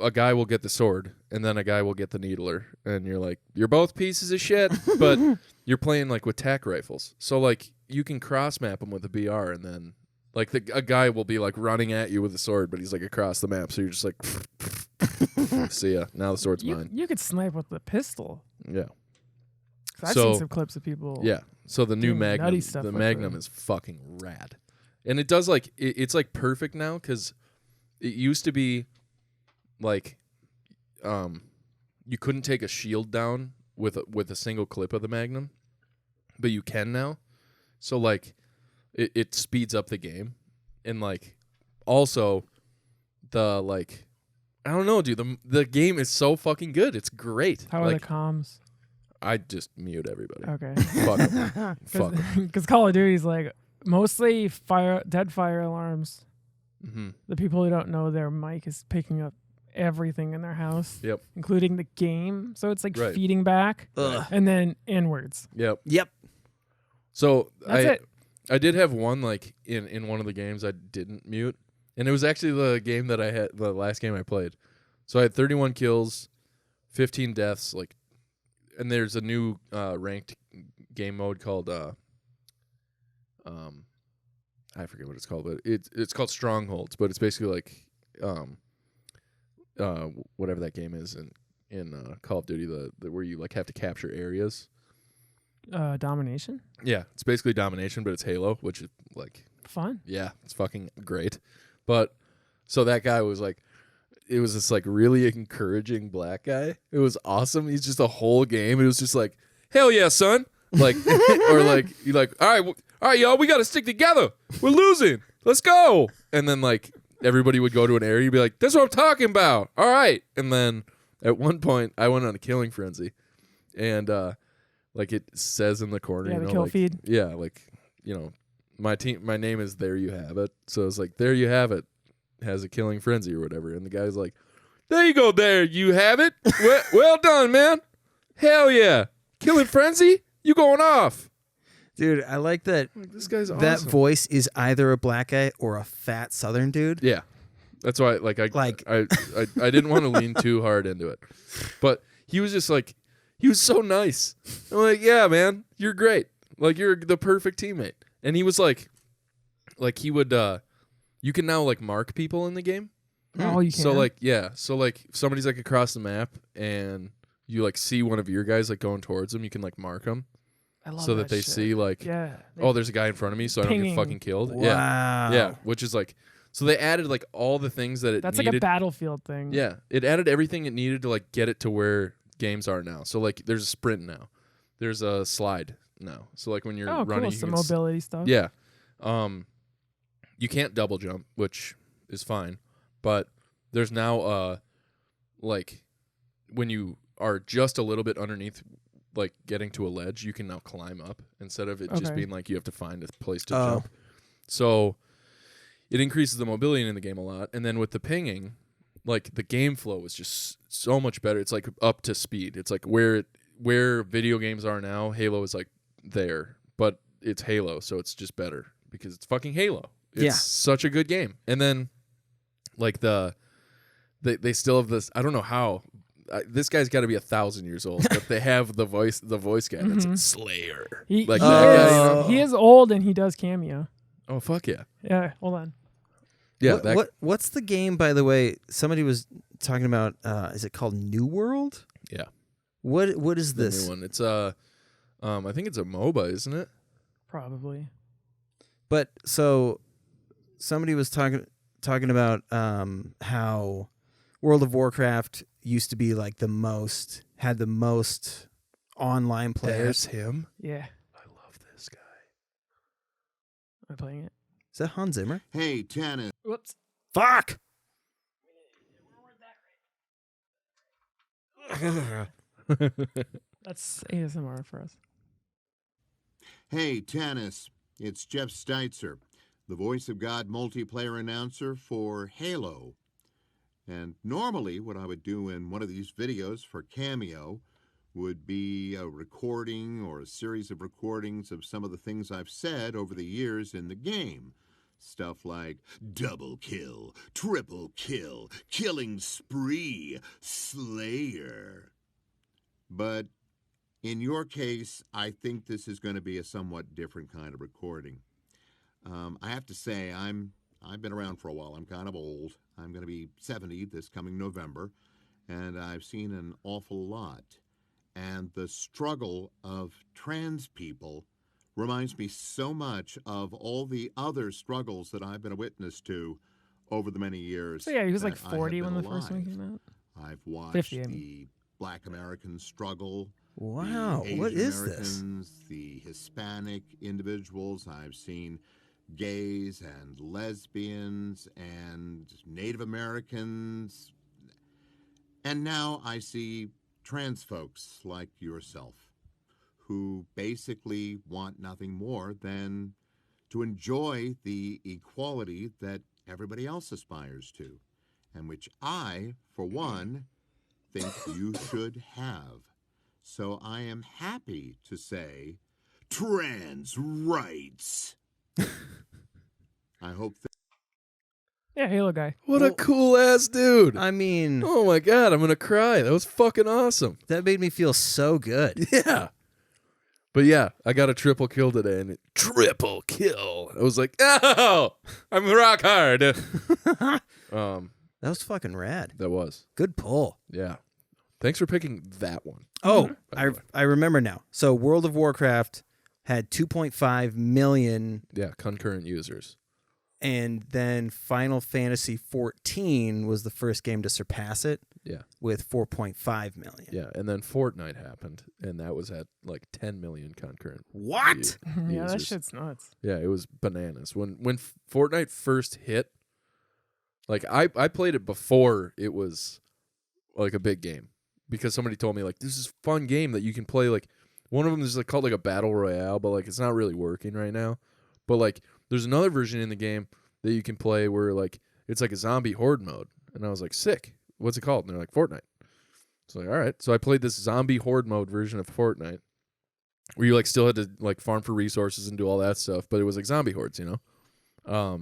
a guy will get the sword and then a guy will get the needler, and you're like, you're both pieces of shit, but you're playing like with tac rifles. So like you can cross map them with a BR, and then like a guy will be like running at you with a sword, but he's like across the map, so you're just like, see ya. Now the sword's mine. You could snipe with the pistol. Yeah. 'Cause I've seen some clips of people. Yeah. So the new doing nutty Magnum, stuff the with Magnum the- is fucking rad, and it does like it's like perfect now because it used to be like, you couldn't take a shield down with a single clip of the Magnum, but you can now. So like, it speeds up the game, and like, also, the like, I don't know, dude. The game is so fucking good. It's great. How are like, the comms? I just mute everybody. Okay. Fuck 'em. Fuck 'em. Because Call of Duty's like mostly dead fire alarms. Mhm. The people who don't know their mic is picking up everything in their house, Yep. including the game. So it's like Right. feeding back, Ugh. and then inwards. Yep. Yep. So That's it. I did have one like in one of the games I didn't mute, and it was actually the game that I had, the last game I played. So I had 31 kills, 15 deaths, like, and there's a new ranked game mode called I forget what it's called, but it's called Strongholds, but it's basically like whatever that game is in Call of Duty, the where you like have to capture areas. Domination. Yeah, it's basically domination, but it's Halo, which is like, Fun. yeah, it's fucking great. But so that guy was like, it was this like really encouraging black guy. It was awesome. He's just a whole game. It was just like, hell yeah, son. Like, or like, you like, all right, y'all, we got to stick together. We're losing. Let's go. And then like everybody would go to an area. You'd be like, that's what I'm talking about. All right. And then at one point I went on a killing frenzy, and like it says in the corner, Yeah, you the know, kill like, feed. yeah, like, you know, my name is There You Have It. So it's like, there you have it, has a killing frenzy or whatever. And the guy's like, there you go, there you have it. Well done, man. Hell yeah. Killing frenzy? You going off. Dude, I like that. Like, this guy's awesome. That voice is either a black guy or a fat Southern dude. Yeah. That's why I didn't want to lean too hard into it. But he was just like, he was so nice. I'm like, yeah, man, you're great. Like, you're the perfect teammate. And he was like he would you can now like mark people in the game. Oh, you can. So like, yeah, so like if somebody's like across the map and you like see one of your guys like going towards them, you can like mark them I love so that they shit. see like, Yeah. oh, there's a guy in front of me, so I don't Pinging. get fucking killed. Wow. Yeah, which is like, so they added like all the things that it That's needed. like a battlefield thing. Yeah, it added everything it needed to like get it to where games are now. So like, there's a sprint now, there's a slide now. So like when you're Oh, running, cool. you Some can mobility stuff. yeah, you can't double jump, which is fine, but there's now like when you are just a little bit underneath, like getting to a ledge, you can now climb up instead of it just Okay. being like you have to find a place to jump. So it increases the mobility in the game a lot. And then with the pinging, like the game flow is just so much better. It's like up to speed. It's like where video games are now, Halo is like there, but it's Halo, so it's just better because it's fucking Halo. It's Yeah. such a good game. And then like they still have this, I don't know how, this guy's got to be 1,000 years old, but they have the voice guy that's Slayer. He, Like he that is, guy, you know? he is old and he does cameo. Oh fuck yeah. Yeah, hold on. Yeah, What's the game, by the way? Somebody was talking about. Is it called New World? yeah. What is The this? new one. It's I think it's a MOBA, isn't it? Probably. But so somebody was talking about how World of Warcraft used to be like had the most online players. There's him. Yeah. I love this guy. Am I playing it? Is that Hans Zimmer? Hey, Tannis. Whoops. Fuck. That's ASMR for us. Hey, Tannis. It's Jeff Steitzer, the Voice of God multiplayer announcer for Halo. And normally what I would do in one of these videos for Cameo would be a recording or a series of recordings of some of the things I've said over the years in the game. Stuff like double kill, triple kill, killing spree, Slayer. But in your case, I think this is going to be a somewhat different kind of recording. I have to say, I've been around for a while. I'm kind of old. I'm going to be 70 this coming November, and I've seen an awful lot. and the struggle of trans people reminds me so much of all the other struggles that I've been a witness to over the many years. So yeah, he was like that I have 40 when been the first one alive. came out. I've watched 50, I mean. the Black American struggle. Wow, The what Asian is this? Americans, the Hispanic individuals. I've seen gays and lesbians and Native Americans. And now I see trans folks like yourself who basically want nothing more than to enjoy the equality that everybody else aspires to, and which I, for one, think you should have. So I am happy to say trans rights. I hope that. Yeah, Halo guy. What a Well, cool ass dude. I mean, Oh my God, I'm going to cry. That was fucking awesome. that made me feel so good. Yeah. But yeah, I got a triple kill today, and triple kill. I was like, oh, I'm rock hard. That was fucking rad. That was, Good pull. yeah. Thanks for picking that one. Oh, By the way. I remember now. So World of Warcraft had 2.5 million, Yeah, concurrent users. and then Final Fantasy 14 was the first game to surpass it Yeah, with 4.5 million. yeah. And then Fortnite happened, and that was at like 10 million concurrent. What? Yeah, that users. shit's nuts. Yeah, it was bananas. When Fortnite first hit, like I played it before it was like a big game, because somebody told me like this is a fun game that you can play. Like one of them is like called like a battle royale, but like it's not really working right now. But like there's another version in the game that you can play where like it's like a zombie horde mode, and I was like, sick. What's it called? And they're like, Fortnite. So like, all right. So I played this zombie horde mode version of Fortnite, where you like still had to like farm for resources and do all that stuff, but it was like zombie hordes, you know. Yeah,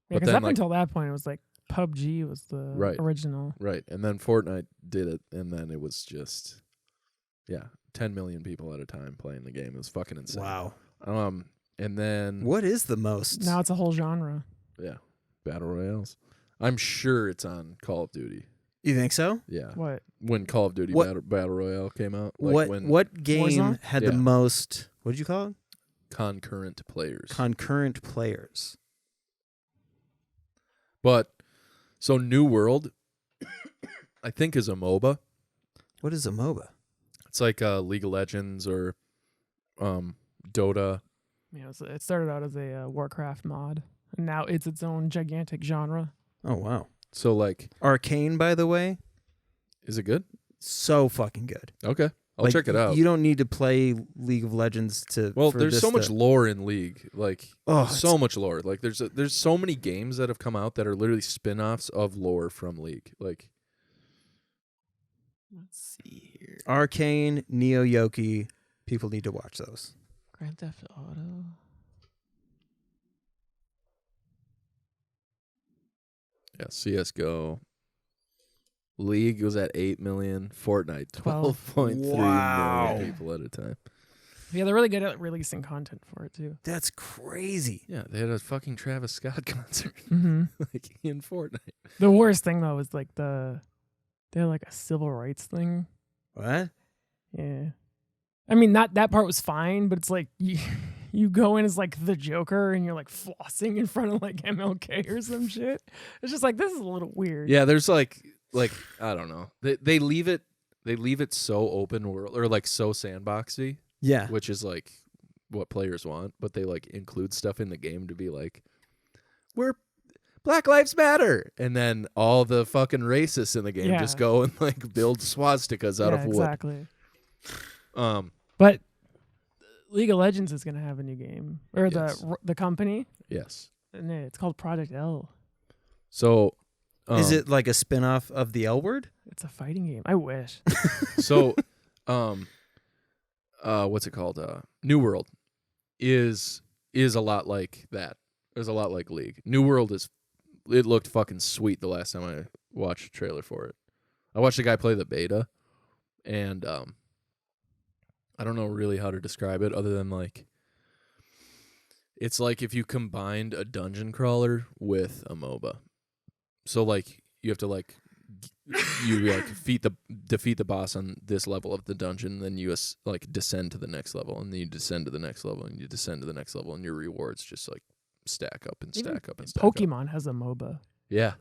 But because then, up like- until that point, it was like PUBG was the Right. original. Right. And then Fortnite did it, and then it was just, yeah, 10 million people at a time playing the game. It was fucking insane. Wow. And then, What is the most? Now it's a whole genre. yeah, battle royales. I'm sure it's on Call of Duty. You think so? Yeah. What? When Call of Duty What- battle Royale came out. Like when what game Warzone? had Yeah. the most, what did you call it? concurrent players. Concurrent players. But, so New World, I think, is a MOBA. What is a MOBA? It's like League of Legends or Dota. You know, so it started out as a Warcraft mod, and now it's its own gigantic genre. Oh, wow. So, like, Arcane, by the way, is it good? so fucking good. Okay. I'll Like, check it out. You don't need to play League of Legends to. Well, for there's this so much to- lore in League. Like, Oh, so much lore. Like, there's so many games that have come out that are literally spin-offs of lore from League. Like, Let's see here. Arcane, Neo Yoki. People need to watch those. Grand Theft Auto. yeah, CS:GO. League was at 8 million. Fortnite, 12.3 Wow. million people at a time. Yeah, they're really good at releasing content for it too. That's crazy. Yeah, they had a fucking Travis Scott concert Mm-hmm. like in Fortnite. The worst thing though is like they had like a civil rights thing. What? Yeah. I mean, not that part was fine, but it's like you go in as like the Joker and you're like flossing in front of like MLK or some shit. It's just like, this is a little weird. Yeah, there's like I don't know. They leave it so open world or like so sandboxy, Yeah. which is like what players want, but they like include stuff in the game to be like, we're Black Lives Matter, and then all the fucking racists in the game just Yeah. go and like build swastikas out Yeah, of wood. exactly. Um, But League of Legends is going to have a new game, or Yes. the company, yes. and it's called Project L. So Is it like a spin-off of the L Word? It's a fighting game. I wish. so what's it called? New World is a lot like that. There's a lot like League. New World it looked fucking sweet the last time I watched a trailer for it. I watched a guy play the beta, and I don't know really how to describe it other than like it's like if you combined a dungeon crawler with a MOBA. So like you have to like you like defeat the boss on this level of the dungeon, then you like descend to the next level, and then you descend to the next level, and you descend to the next level, and your rewards just like stack up and stack up and stack up. Pokemon has a MOBA. Yeah.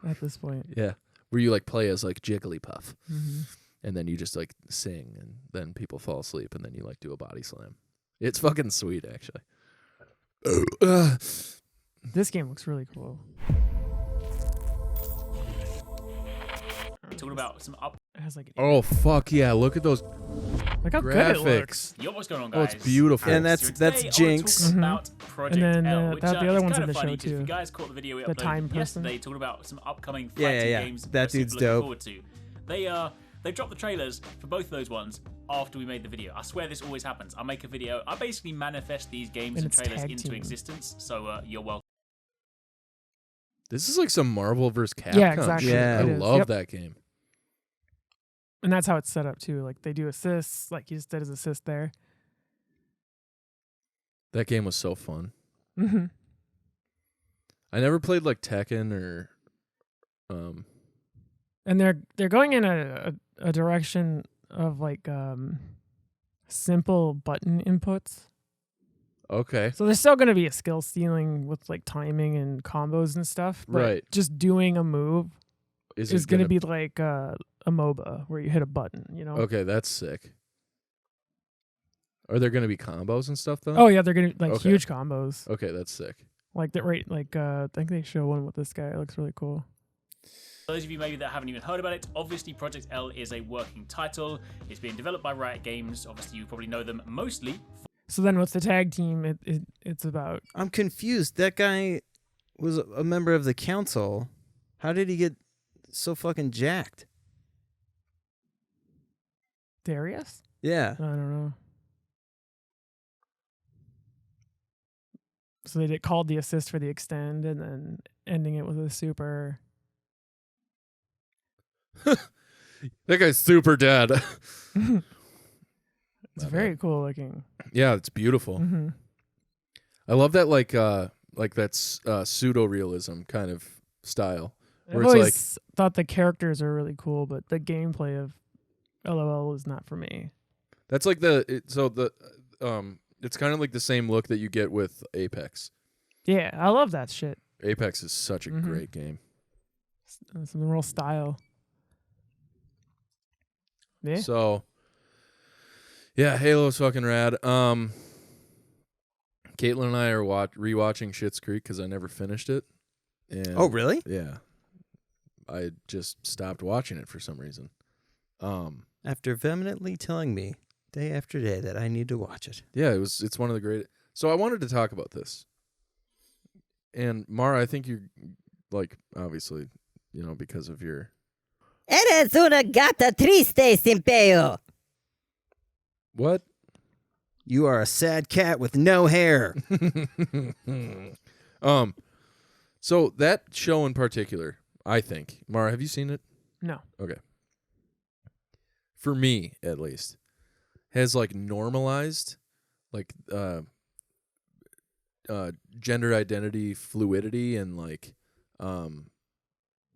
At this point. Yeah. Where you like play as like Jigglypuff, Mm-hmm. and then you just like sing, and then people fall asleep, and then you like do a body slam. It's fucking sweet, actually. This game looks really cool. Talking about some up. It has like Oh fuck yeah! Look at those look how good it looks. graphics. Yo, what's going on, Oh, guys? it's beautiful. And that's So today I wanna Jinx. talk Mhm. about Project And then, L, which, the other is one's kind in of the funny, show, just if too. you guys caught the video The uploaded time person. yesterday talking about some upcoming Yeah, fighting yeah. games. That we're dude's super looking dope. forward to. They dropped the trailers for both of those ones after we made the video. I swear this always happens. I make a video. I basically manifest these games And and it's trailers tag into team. existence. So you're welcome. This is like some Marvel vs. Capcom Yeah, exactly. shit. Yeah. I It is. love Yep. that game. And that's how it's set up too. Like they do assists, like he just did his assist there. That game was so fun. Mm-hmm. I never played like Tekken or And they're going in a direction of like simple button inputs. okay. So there's still going to be a skill ceiling with like timing and combos and stuff. But Right. just doing a move Is is it going to be like a MOBA where you hit a button, you know? Okay, that's sick. Are there going to be combos and stuff though? Oh yeah, they're going to like Okay. huge combos. Okay, that's sick. Like that right like I think they show one with this guy. It looks really cool. For those of you maybe that haven't even heard about it, obviously Project L is a working title. It's being developed by Riot Games. Obviously, you probably know them mostly. So then with the tag team it's about I'm confused. That guy was a member of the council. How did he get so fucking jacked? Darius? Yeah. I don't know. So they did called the assist for the extend and then ending it with a super. That guy's super dead. It's My very cool looking. Yeah, it's beautiful. Mm-hmm. I love that that's pseudo realism kind of style. I've Where it's always thought the characters are really cool, but the gameplay of LOL is not for me. That's like it's kind of like the same look that you get with Apex. Yeah, I love that shit. Apex is such a Mhm. great game. Some real style. Yeah. So, yeah, Halo's fucking rad. Caitlin and I are rewatching Schitt's Creek because I never finished it. And Oh, really? Yeah, I just stopped watching it for some reason. After vehemently telling me day after day that I need to watch it. Yeah, it's one of the great. So I wanted to talk about this. And Mara, I think you're like obviously, because of your Eres una gata triste, Simpeo. what? You are a sad cat with no hair. So that show in particular, I think, Mara, have you seen it? No. Okay. For me, at least, has like normalized like gender identity fluidity and like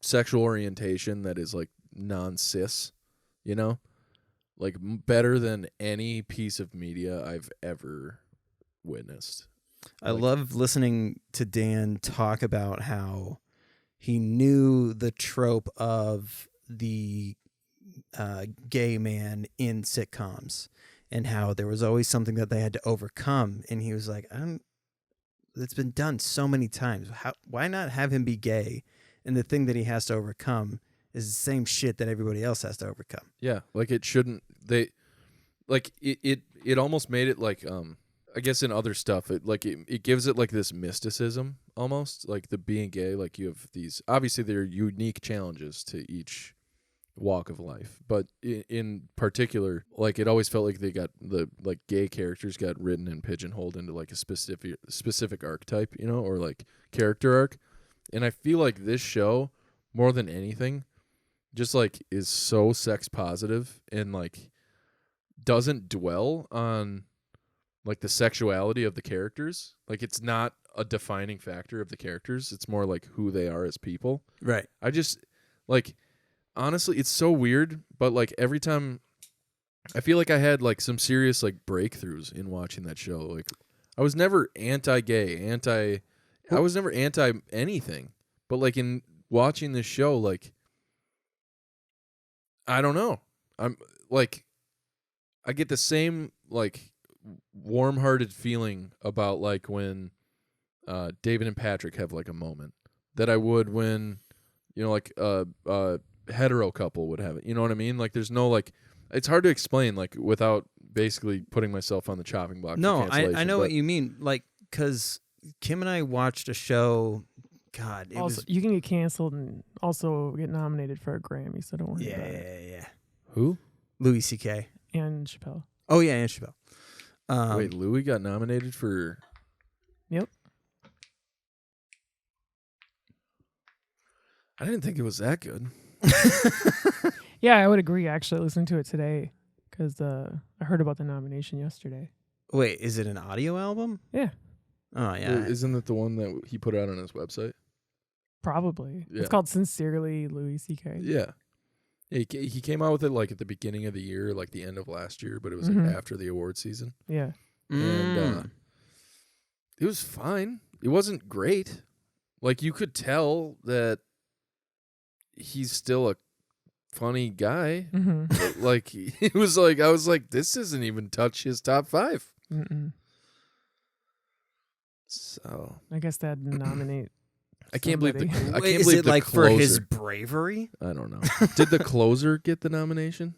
sexual orientation that is like non-cis, like better than any piece of media I've ever witnessed. I love listening to Dan talk about how he knew the trope of the gay man in sitcoms and how there was always something that they had to overcome. And he was like, it's been done so many times. Why not have him be gay? And the thing that he has to overcome is the same shit that everybody else has to overcome. Yeah, like it shouldn't. It almost made it like I guess in other stuff it gives it like this mysticism almost, like the being gay. Like you have these, obviously there are unique challenges to each walk of life, but in particular, like it always felt like they got the like gay characters got written and pigeonholed into like a specific archetype, or like character arc. And I feel like this show, more than anything, just like is so sex positive and like doesn't dwell on like the sexuality of the characters. Like it's not a defining factor of the characters. It's more like who they are as people. Right. I just like honestly, it's so weird, but like every time I feel like I had like some serious like breakthroughs in watching that show. Like I was never anti-gay, I was never anti anything. But like in watching this show, like I don't know. I'm like I get the same like warm-hearted feeling about like when David and Patrick have like a moment that I would when like hetero couple would have it. You know what I mean? Like there's no like it's hard to explain like without basically putting myself on the chopping block. No, for cancellation, I know but what you mean. Like, because Kim and I watched a show. God, it Also, was. you can get canceled and also get nominated for a Grammy, so don't worry about it. Yeah. Who? Louis C.K. And Chappelle. Oh yeah, and Chappelle. Wait, Louis got nominated for. Yep. I didn't think it was that good. Yeah, I would agree. Actually, I listened to it today because I heard about the nomination yesterday. Wait, is it an audio album? Yeah, Oh yeah. Isn't it the one that he put out on his website? probably. Yeah. It's called Sincerely Louis C.K. Yeah. He came out with it like at the beginning of the year, like the end of last year, but it was Mhm. like after the award season. Yeah. And it was fine. It wasn't great. Like you could tell that he's still a funny guy. Mm-hmm. But, like it was like I was like, this doesn't even touch his top 5. Mm-mm. So I guess that'd nominate. I can't believe somebody. I Wait, can't is believe it the like closer. for his bravery? I don't know. Did the closer get the nomination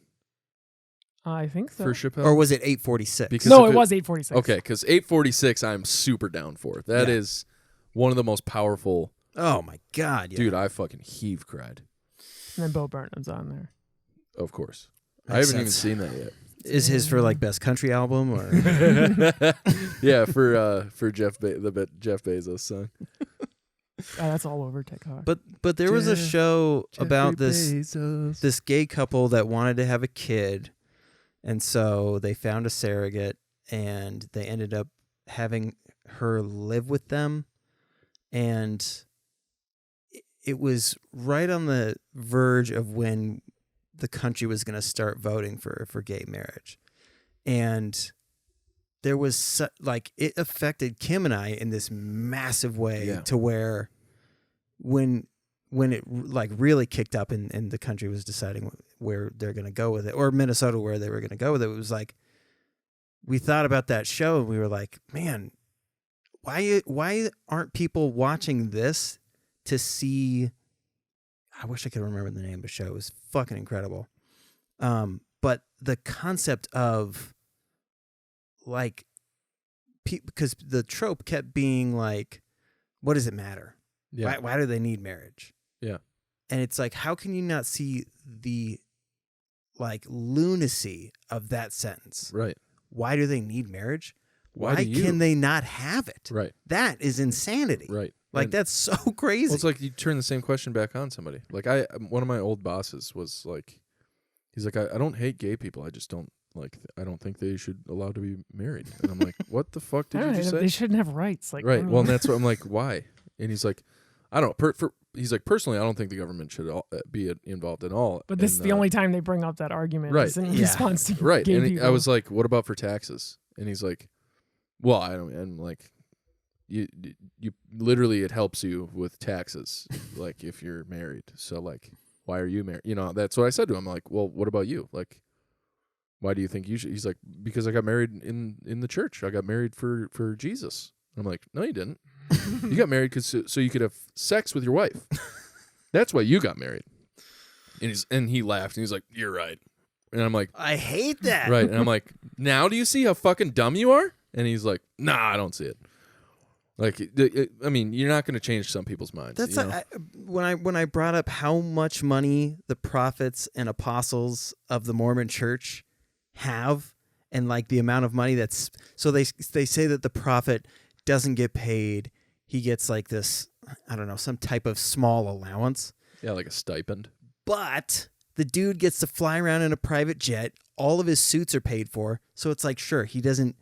I think so. for Chappelle? Or was it 846? Because No, if it was 846. Okay, because 846 I'm super down for. That Yeah. is one of the most powerful. Oh my God, yeah. Dude, I fucking heave cried. And then Bo Burnham's on there. Of course. I Makes haven't even sense. seen that yet. Is his for like best country album or? Yeah, for Jeff Jeff Bezos' son. That's all over TikTok. But there was a Jeff- show about Jeffrey this Bezos. this gay couple that wanted to have a kid, and so they found a surrogate, and they ended up having her live with them, and it was right on the verge of when the country was going to start voting for gay marriage, and there was like it affected Kim and I in this massive way Yeah. to where when it like really kicked up and the country was deciding where they're going to go with it, or Minnesota where they were going to go with it, it was like we thought about that show and we were like, man, why aren't people watching this to see? I wish I could remember the name of the show. It was fucking incredible. But the concept of like, because the trope kept being like, what does it matter? Yeah. Why do they need marriage? Yeah. And it's like, how can you not see the like lunacy of that sentence? Right. Why do they need marriage? Why Why do you? can they not have it? Right. That is insanity. Right. Like And- that's so crazy. Well, it's like you turn the same question back on somebody. Like one of my old bosses was like, he's like, I don't hate gay people. I just don't like. I don't think they should allowed to be married. And I'm like, what the fuck did I you don't just know, say? they shouldn't have rights. Like, Right. I mean, Well, and that's what I'm like. Why? And he's like, I don't. He's like, personally, I don't think the government should be involved at all. but this is And, the only time they bring up that argument. Right. Is in Yeah. response to right. gay And people. I was like, what about for taxes? And he's like, well, I don't. And like, you literally it helps you with taxes, like if you're married. So like, why are you married? You know, that's what I said to him. Like, well, what about you? Like, why do you think you should? He's like, because I got married in the church. I got married for Jesus. I'm like, no, you didn't. You got married so you could have sex with your wife. That's why you got married. And he laughed and he's like, you're right. And I'm like, I hate that. right. And I'm like, now do you see how fucking dumb you are? And he's like, nah, I don't see it. Like, I mean, you're not going to change some people's minds. That's you know? when I brought up how much money the prophets and apostles of the Mormon Church have, and like the amount of money that's so they say that the prophet doesn't get paid. He gets like this, I don't know, some type of small allowance. Yeah, like a stipend. But the dude gets to fly around in a private jet. All of his suits are paid for. So it's like, sure, he doesn't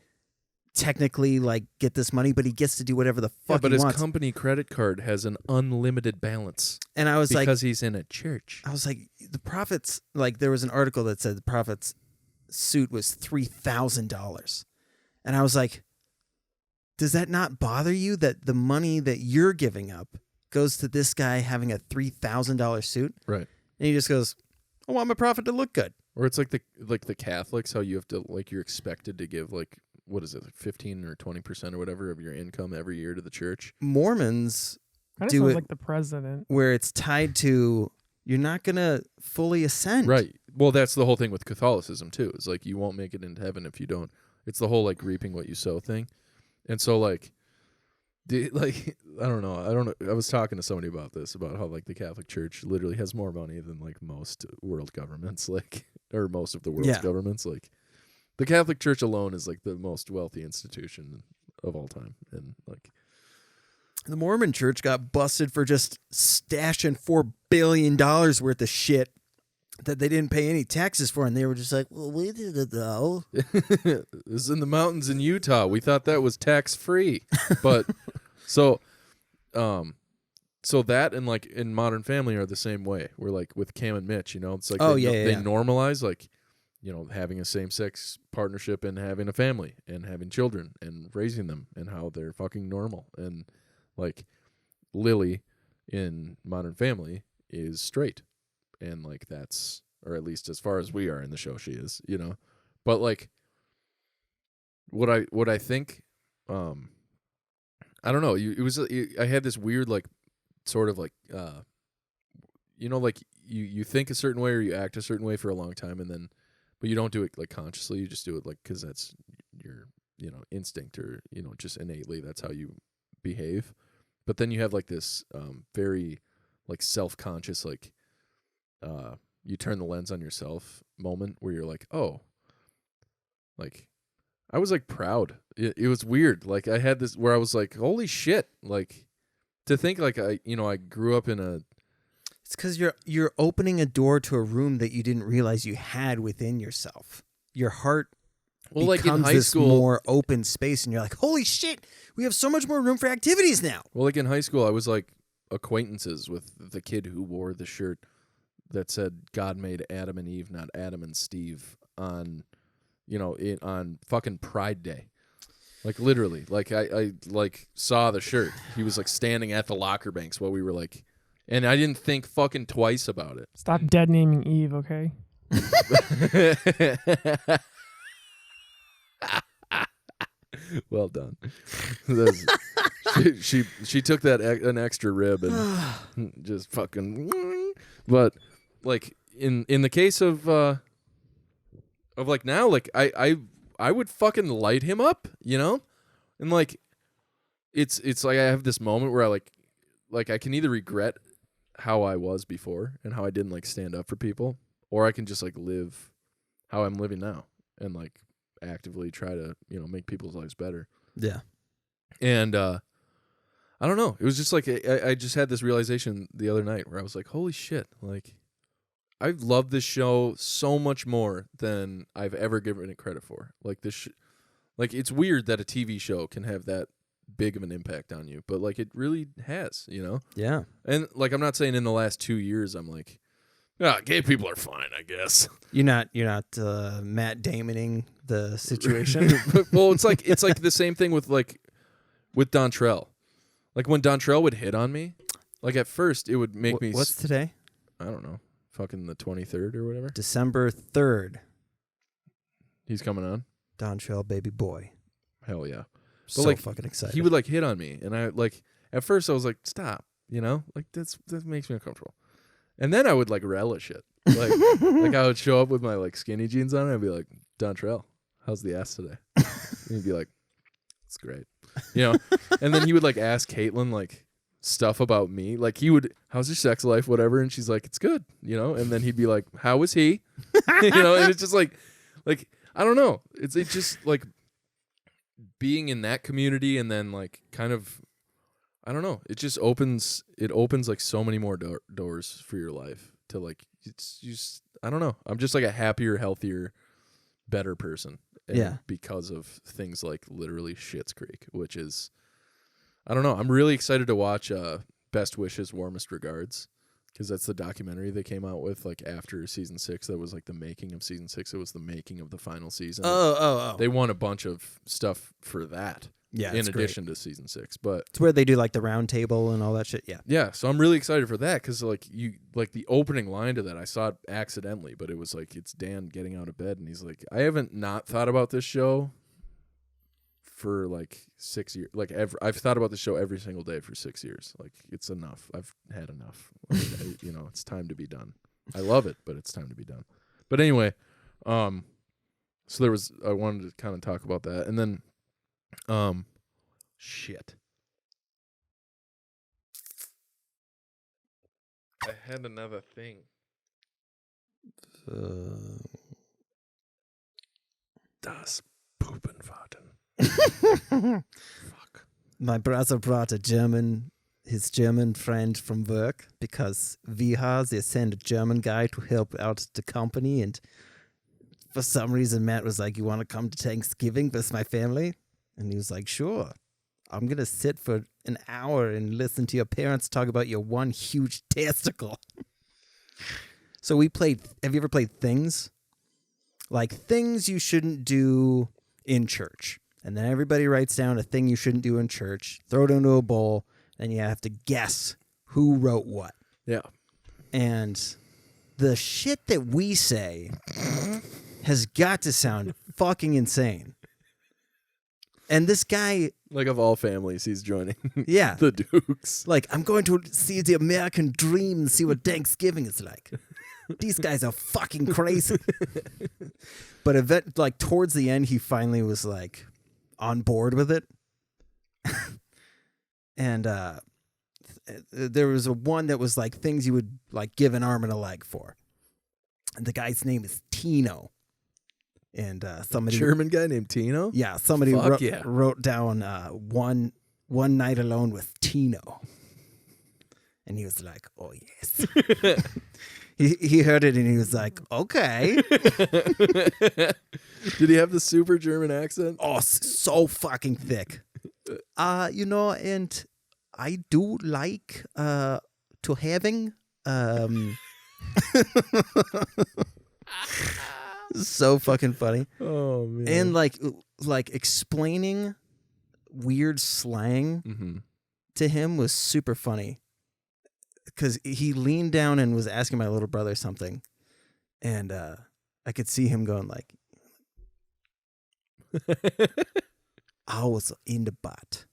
technically like get this money, but he gets to do whatever the fuck but he his wants. company credit card has an unlimited balance. And I was because he's in a church. I was like, the Prophet's, like, there was an article that said the Prophet's suit was $3,000. And I was like, does that not bother you that the money that you're giving up goes to this guy having a $3,000 suit? Right. And he just goes, I want my Prophet to look good. Or it's like the Catholics, how you have to, like, you're expected to give, like, what is it, like 15 or 20% or whatever of your income every year to the church. Mormons Kind of do sounds it like the president. where it's tied to you're not going to fully ascend. Right. Well, that's the whole thing with Catholicism, too. It's like you won't make it into heaven if you don't. It's the whole, like, reaping what you sow thing. And so, like, I don't know. I was talking to somebody about this, about how, like, the Catholic Church literally has more money than, like, most world governments, like, or most of the world's governments. Like, the Catholic Church alone is, like, the most wealthy institution of all time. And, like, the Mormon church got busted for just stashing $4 billion worth of shit that they didn't pay any taxes for. And they were just like, well, we did it though. this is in the mountains in Utah. We thought that was tax free. But so that and, like, in Modern Family are the same way. We're like with Cam and Mitch, you know, it's like they normalize, like, you know, having a same-sex partnership and having a family and having children and raising them and how they're fucking normal. And, like, Lily in Modern Family is straight. And, like, that's, or at least as far as we are in the show, she is, you know. But, like, what I think, I don't know. I had this weird, like, sort of, like, you know, like, you think a certain way or you act a certain way for a long time, and then, but you don't do it, like, consciously. You just do it, like, because that's your, you know, instinct, or, you know, just innately that's how you behave. But then you have, like, this very, like, self-conscious, like, you turn the lens on yourself moment where you're like, oh, like, I was, like, proud. It was weird. Like, I had this where I was like, holy shit. Like, to think, like, I grew up in a... It's because you're opening a door to a room that you didn't realize you had within yourself. Your heart becomes like, in high this school, more open space, and you're like, holy shit, we have so much more room for activities now. Well, like, in high school, I was, like, acquaintances with the kid who wore the shirt that said God made Adam and Eve, not Adam and Steve, on, you know, on fucking Pride Day. Like, literally. Like, I like, saw the shirt. He was, like, standing at the locker banks while we were, like... And I didn't think fucking twice about it. Stop dead naming Eve, okay? Well done. She took that an extra rib and just fucking. But, like, in the case of like, now, like, I would fucking light him up, you know, and, like, it's like I have this moment where I like I can either regret how I was before and how I didn't, like, stand up for people, or I can just, like, live how I'm living now and, like, actively try to, you know, make people's lives better. Yeah. And I don't know. It was just like I just had this realization the other night where I was like, holy shit, like, I love this show so much more than I've ever given it credit for. Like, like, it's weird that a TV show can have that big of an impact on you, but, like, it really has, you know? Yeah. And, like, I'm not saying in the last 2 years I'm like, gay people are fine, I guess. You're not Matt Damoning the situation. Well, it's like the same thing with Dontrell. Like, when Dontrell would hit on me, like, at first it would make me... What's today? I don't know. Fucking the 23rd or whatever. December 3rd. He's coming on. Dontrell, baby boy. Hell yeah. So, like, fucking excited. He would, like, hit on me, and I, like, at first I was like, stop, you know? Like, that makes me uncomfortable. And then I would, like, relish it. Like, like, I would show up with my, like, skinny jeans on, and I'd be like, Dontrell, how's the ass today? And he'd be like, it's great. You know? And then he would, like, ask Caitlin, like, stuff about me. Like, he would, how's your sex life, whatever? And she's like, it's good, you know? And then he'd be like, how was he? You know? And it's just like, I don't know. It's just, like, being in that community, and then, like, kind of, I don't know. It just opens like so many more doors for your life to, like, it's just, I don't know. I'm just, like, a happier, healthier, better person. And Yeah. because of things like literally Schitt's Creek, which is, I don't know. I'm really excited to watch Best Wishes, Warmest Regards, because that's the documentary they came out with like after season 6. That was like the making of season 6. It was the making of the final season. Oh. They won a bunch of stuff for that. Yeah, in it's great. addition to season 6, but It's where they do like the round table and all that shit. Yeah. yeah, so I'm really excited for that because like the opening line to that, I saw it accidentally, but it was like it's Dan getting out of bed and he's like, I haven't not thought about this show for like 6 years. Like I've thought about the show every single day for 6 years. Like it's enough. I've had enough. Like, it's time to be done. I love it, but it's time to be done. But anyway, so I wanted to kind of talk about that, and then shit. I had another thing. Das Pupen warten. Fuck. My brother brought his German friend from work because they send a German guy to help out the company, and for some reason Matt was like, you want to come to Thanksgiving with my family? And he was like, sure. I'm going to sit for an hour and listen to your parents talk about your one huge testicle. So we played, have you ever played Things? Like things you shouldn't do in church. And then everybody writes down a thing you shouldn't do in church, throw it into a bowl, and you have to guess who wrote what. Yeah. And the shit that we say has got to sound fucking insane. And this guy, Like of all families, he's joining yeah, the Dukes. like, I'm going to see the American dream and see what Thanksgiving is like. These guys are fucking crazy. But like towards the end, he finally was like on board with it. And there was one that was like things you would like give an arm and a leg for. And the guy's name is Tino. And somebody German guy named Tino? yeah, somebody Fuck wrote, yeah. wrote down one night alone with Tino. And he was like, oh yes. He heard it and he was like, okay. Did he have the super German accent? Oh, so fucking thick. And I do like to having so fucking funny. Oh man. And like explaining weird slang to him was super funny. Because he leaned down and was asking my little brother something. And I could see him going like, I was in the butt.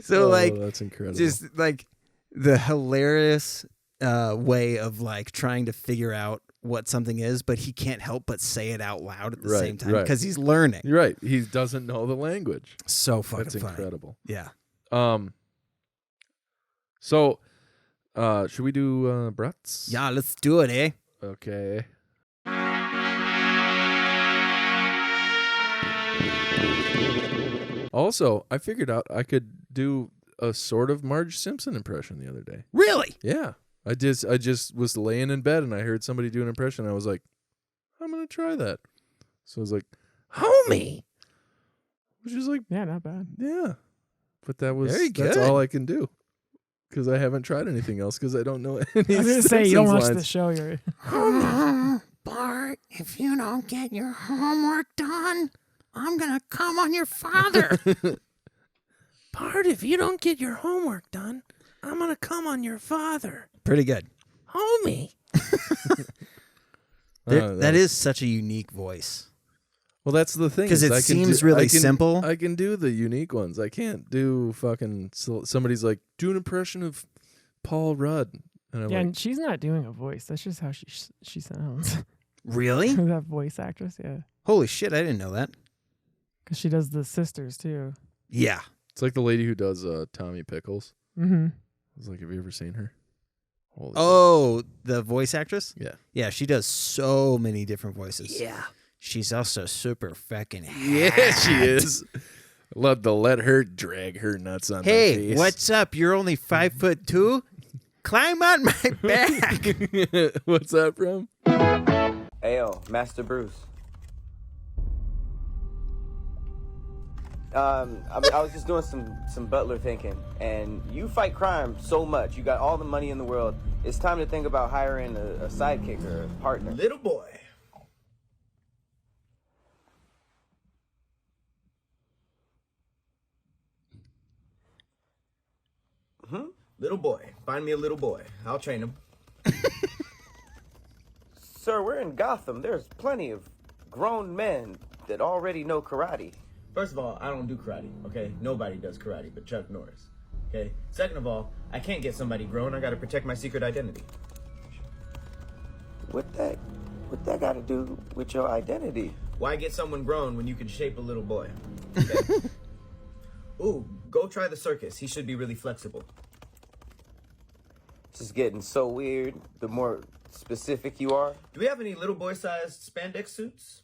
So like, that's incredible. just like the hilarious way of like trying to figure out what something is, but he can't help but say it out loud at the same time because he's learning. You're right. He doesn't know the language. So fucking That's funny. incredible. Yeah. So, should we do Brats? Yeah, let's do it, eh? Okay. Also, I figured out I could do a sort of Marge Simpson impression the other day. Really? Yeah. I just was laying in bed and I heard somebody do an impression. I was like, I'm going to try that. So I was like, homie. Which is like, Yeah, not bad. yeah. But that's good. all I can do. Because I haven't tried anything else because I don't know any I was going to say, you don't watch the show. You're Bart, if you don't get your homework done, I'm going to come on your father. Bart, if you don't get your homework done, I'm going to come on your father. Pretty good. Homie. That is such a unique voice. Well, that's the thing. 'Cause is it I can seems really simple. I can do the unique ones. I can't do fucking... Somebody's like, do an impression of Paul Rudd. And I'm yeah, like, and she's not doing a voice. That's just how she sounds. Really? That voice actress, yeah. Holy shit, I didn't know that. Because she does the sisters, too. Yeah. it's like the lady who does Tommy Pickles. Mm-hmm. I was like, have you ever seen her? Holy Oh, the voice actress? shit. Yeah, she does so many different voices. Yeah. She's also super fucking Yeah. Yeah, she is. Love to let her drag her nuts on my Hey, face. what's up? You're only 5'2"? Climb on my back. What's that from? Ayo, Master Bruce. I was just doing some butler thinking, and you fight crime so much. You got all the money in the world. It's time to think about hiring a sidekick or a partner. Little boy. Little boy. Find me a little boy. I'll train him. Sir, we're in Gotham. There's plenty of grown men that already know karate. First of all, I don't do karate, okay? Nobody does karate but Chuck Norris, okay? Second of all, I can't get somebody grown. I gotta protect my secret identity. What that got to do with your identity? Why get someone grown when you can shape a little boy? Okay? Ooh, go try the circus. He should be really flexible. This is getting so weird. The more specific you are. Do we have any little boy-sized spandex suits?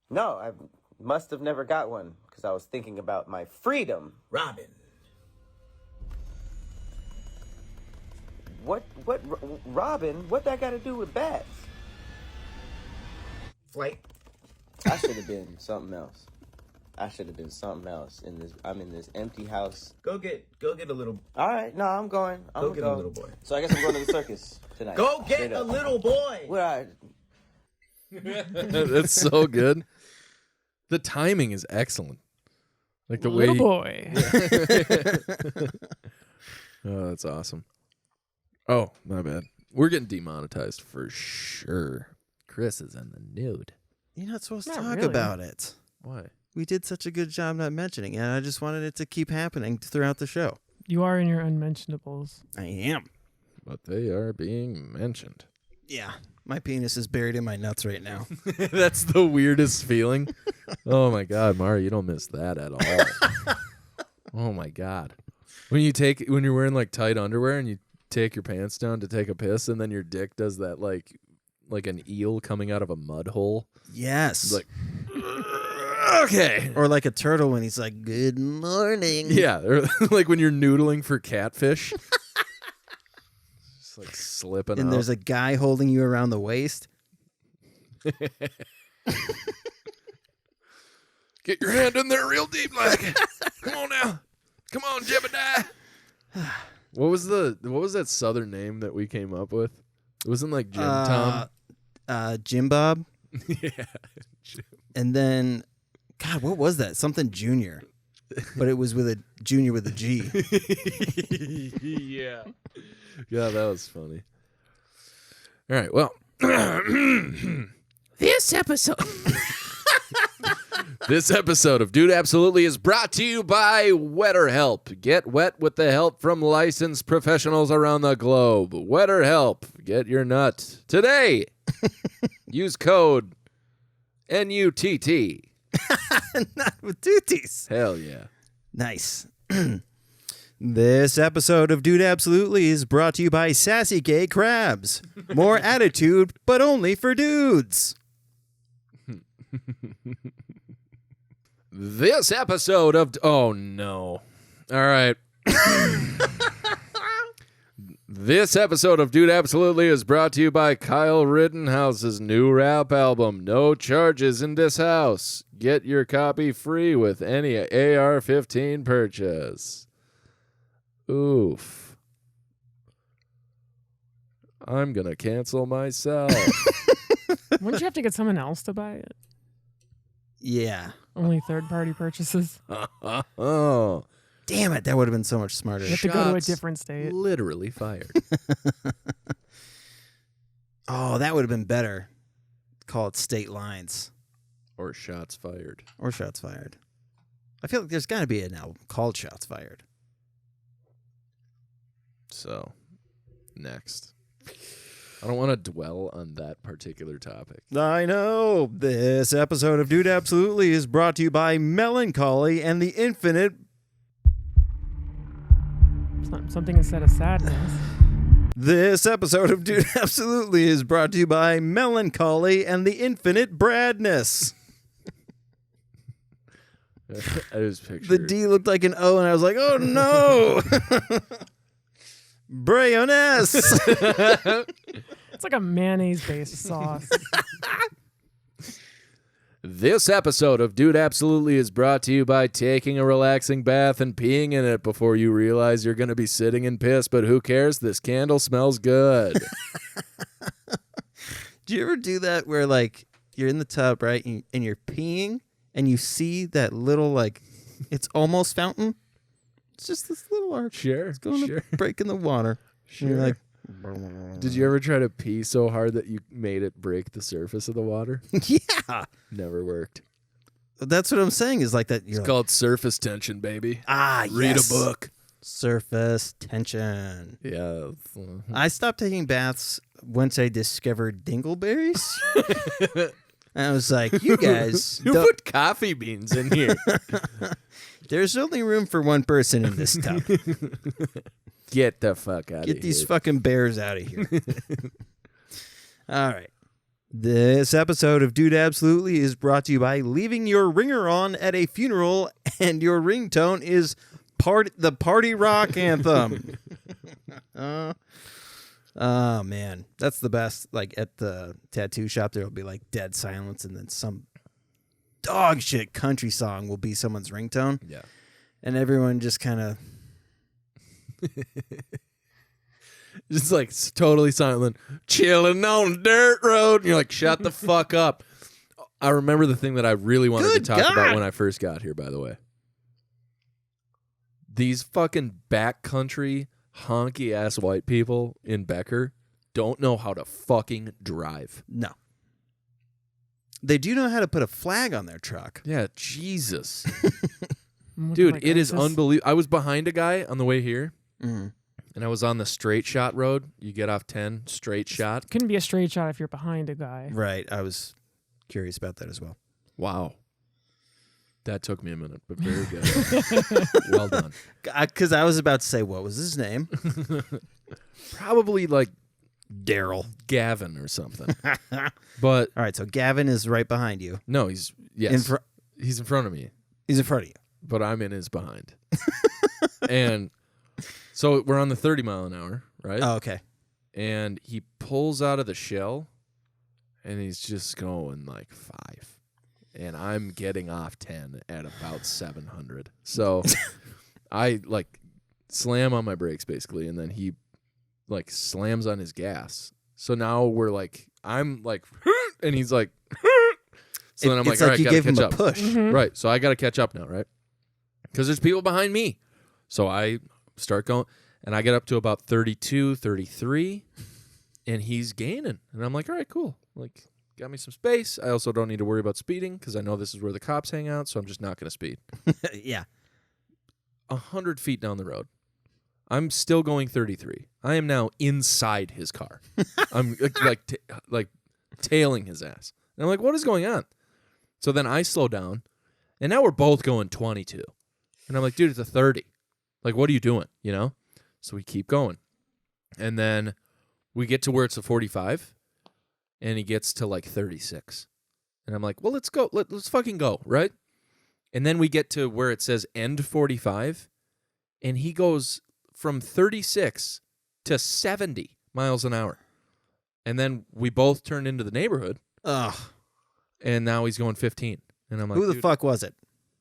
No, I must have never got one because I was thinking about my freedom. Robin. Robin? What that got to do with bats? Flight. I should have been something else. I'm in this empty house. Go get a little. All right, no, I'm going. Go get a little boy. So I guess I'm going to the circus tonight. Go get Straight a up. little boy. Where That's so good. The timing is excellent. Like the Little way. boy. Oh, that's awesome. Oh, my bad. We're getting demonetized for sure. Chris is in the nude. You're not supposed to Not talk really. about it. Why? We did such a good job not mentioning it. And I just wanted it to keep happening throughout the show. You are in your unmentionables. I am. But they are being mentioned. Yeah. My penis is buried in my nuts right now. That's the weirdest feeling. Oh my God, Mari, you don't miss that at all. Oh my God. When you're wearing like tight underwear and you take your pants down to take a piss and then your dick does that like an eel coming out of a mud hole. Yes. It's like okay. Or like a turtle when he's like, good morning. Yeah, or like when you're noodling for catfish. Just like slipping And out. there's a guy holding you around the waist. Get your hand in there real deep, like. Come on now. Come on, Jebediah. What was that southern name that we came up with? It wasn't like Jim Tom. Jim Bob. Yeah. And then, God, what was that? Something Junior. But it was with a junior with a G. Yeah. Yeah, that was funny. All right, well. This episode of Dude Absolutely is brought to you by WetterHelp. Get wet with the help from licensed professionals around the globe. WetterHelp. Get your nut today. Use code NUTT. Not with duties. Hell yeah. Nice. This episode of Dude Absolutely is brought to you by Sassy Gay Crabs. More attitude, but only for dudes. This episode of... Oh, no. All right. This episode of Dude Absolutely is brought to you by Kyle Rittenhouse's new rap album, No Charges in This House. Get your copy free with any AR-15 purchase. Oof. I'm going to cancel myself. Wouldn't you have to get someone else to buy it? Yeah. Only third-party purchases. Oh. Damn it, that would have been so much smarter. You have to go to a Shots different state. Literally fired. Oh, that would have been better. Call it State Lines. Or shots fired. Or Shots Fired. I feel like there's got to be an album called Shots Fired. So, next. I don't want to dwell on that particular topic. I know. This episode of Dude Absolutely is brought to you by Melancholy and the Infinite. Something instead of sadness. This episode of Dude Absolutely is brought to you by Melancholy and the Infinite Bradness. I just picture The D looked like an O, and I was like, oh no. Brayoness. It's like a mayonnaise-based sauce. This episode of Dude Absolutely is brought to you by taking a relaxing bath and peeing in it before you realize you're going to be sitting in piss, but who cares? This candle smells good. Do you ever do that where, like, you're in the tub, right, and you're peeing, and you see that little, like, it's almost fountain? It's just this little arch. Sure, It's going to break in the water. Sure. And you're like, Did you ever try to pee so hard that you made it break the surface of the water? yeah. Never worked. That's what I'm saying is like that. It's called surface tension, baby. Read a book. Surface tension. Yeah. I stopped taking baths once I discovered dingleberries. And I was like, you guys. Who put coffee beans in here? There's only room for one person in this tub. Get the fuck out of here. Get these fucking bears out of here. All right. This episode of Dude Absolutely is brought to you by leaving your ringer on at a funeral and your ringtone is the party rock anthem. Oh, man. That's the best. Like at the tattoo shop, there will be like dead silence and then some dog shit country song will be someone's ringtone. Yeah. And everyone just kind of... Just like totally silent, chilling on the dirt road. And you're like, shut the fuck up. I remember the thing that I really wanted to talk about when I first got here, by the way. These fucking backcountry, honky ass white people in Becker don't know how to fucking drive. No. They do know how to put a flag on their truck. Yeah, Jesus. Dude, it is unbelievable. I was behind a guy on the way here. Mm-hmm. And I was on the straight shot road. You get off 10, straight shot. Couldn't be a straight shot if you're behind a guy. Right. I was curious about that as well. Wow. That took me a minute, but very good. Well done. Because I was about to say, what was his name? Probably like Daryl. Gavin or something. But all right, so Gavin is right behind you. No, he's in front of me. He's in front of you. But I'm in his behind. And so we're on the 30 mile an hour, right? Oh, okay. And he pulls out of the shell, and he's just going like 5. And I'm getting off 10 at about 700. So I like slam on my brakes basically, and then he like slams on his gas. So now we're like, I'm like, and he's like, so then I'm like, all right, you gotta gave him catch a up. push. Mm-hmm. Right. So I got to catch up now, right? Because there's people behind me. So I start going, and I get up to about 32, 33, and he's gaining. And I'm like, all right, cool. Like, got me some space. I also don't need to worry about speeding because I know this is where the cops hang out, so I'm just not going to speed. Yeah. 100 feet down the road, I'm still going 33. I am now inside his car. I'm like tailing his ass. And I'm like, what is going on? So then I slow down, and now we're both going 22. And I'm like, dude, it's a 30. Like, what are you doing? You know? So we keep going. And then we get to where it's a 45, and he gets to like 36. And I'm like, well, let's go. Let's fucking go, right? And then we get to where it says end 45, and he goes from 36 to 70 miles an hour. And then we both turned into the neighborhood. Ugh. And now he's going 15. And I'm like, who the fuck was it?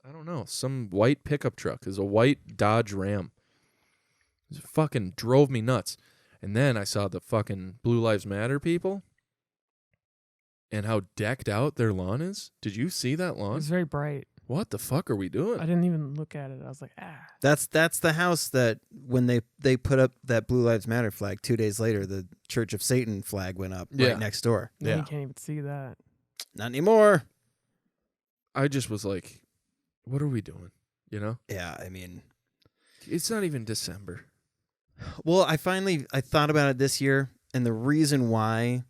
I don't know. Some white pickup truck. It was a white Dodge Ram. It fucking drove me nuts. And then I saw the fucking Blue Lives Matter people and how decked out their lawn is. Did you see that It lawn? was very bright. What the fuck are we doing? I didn't even look at it. I was like, ah. That's the house that when they put up that Blue Lives Matter flag, 2 days later, the Church of Satan flag went up right next door. Yeah. You can't even see that. Not anymore. I just was like, what are we doing? You know? Yeah, I mean, it's not even December. Well, I thought about it this year, and the reason why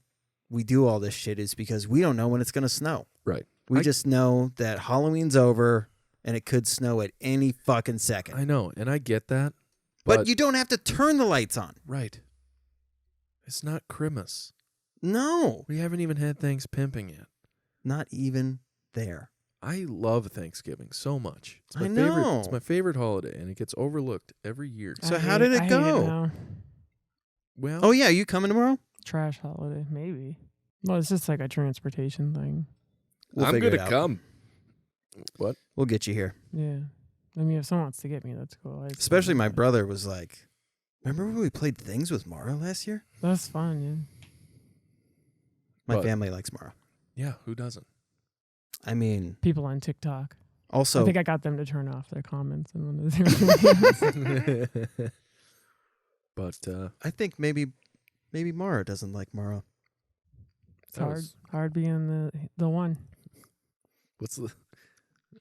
we do all this shit is because we don't know when it's going to snow. Right. We just know that Halloween's over, and it could snow at any fucking second. I know, and I get that. But you don't have to turn the lights on. Right. It's not Christmas. No. We haven't even had Thanks pimping yet. Not even there. I love Thanksgiving so much. It's my I know. favorite. It's my favorite holiday, and it gets overlooked every year. So how did it I hate go? now. Well, Oh yeah, you coming tomorrow? Trash holiday, maybe. Well, it's just like a transportation thing. We'll I'm figure gonna it out. come. What? We'll get you here. Yeah. I mean, if someone wants to get me, that's cool. I just Especially don't my know. brother was like, "Remember when we played Things with Mara last year?" That's fun, yeah. My But- family likes Mara. Yeah, who doesn't? I mean, People on TikTok. also, I think I got them to turn off their comments in one of their videos. But I think maybe Mara doesn't like Mara. It's that hard. was- Hard being the one. what's the?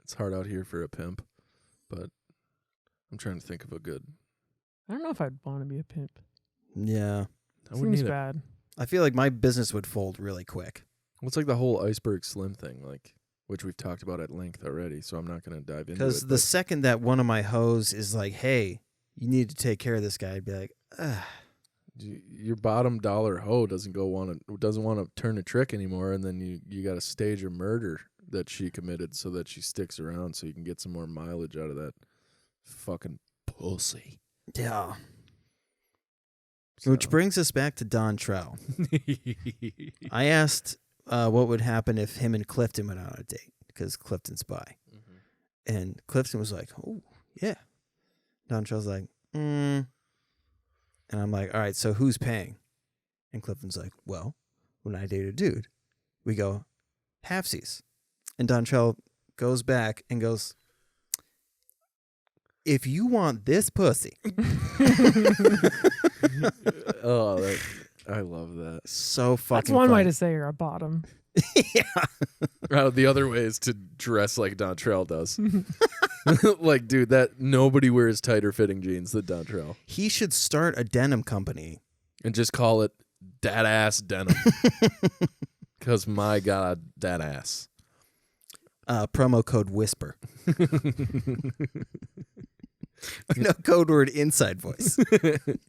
It's hard out here for a pimp, but I'm trying to think of a good. I don't know if I'd want to be a pimp. Yeah, I wouldn't Seems need bad. I feel like my business would fold really quick. What's like the whole iceberg slim thing, like which we've talked about at length already. So I'm not going to dive into it. Because the but second that one of my hoes is like, "Hey, you need to take care of this guy," I'd be like, "Ugh." your bottom dollar hoe doesn't want to turn a trick anymore, and then you got to stage a murder that she committed so that she sticks around so you can get some more mileage out of that fucking pussy. Yeah. So. Which brings us back to Don Trell. I asked what would happen if him and Clifton went on a date, because Clifton's bi. Mm-hmm. And Clifton was like, "Oh, yeah." Don Trell's like, And I'm like, "All right, so who's paying?" And Clifton's like, "Well, when I date a dude, we go halfsies." And Don Trell goes back and goes, "If you want this pussy." Oh, I love that. So fucking That's one way funny. to say you're a bottom. Yeah. The other way is to dress like Dontrell does. Like, dude, that nobody wears tighter fitting jeans than Dontrell. He should start a denim company. And just call it dat ass denim. Because my God, dat ass. Promo code Whisper. No, code word inside voice.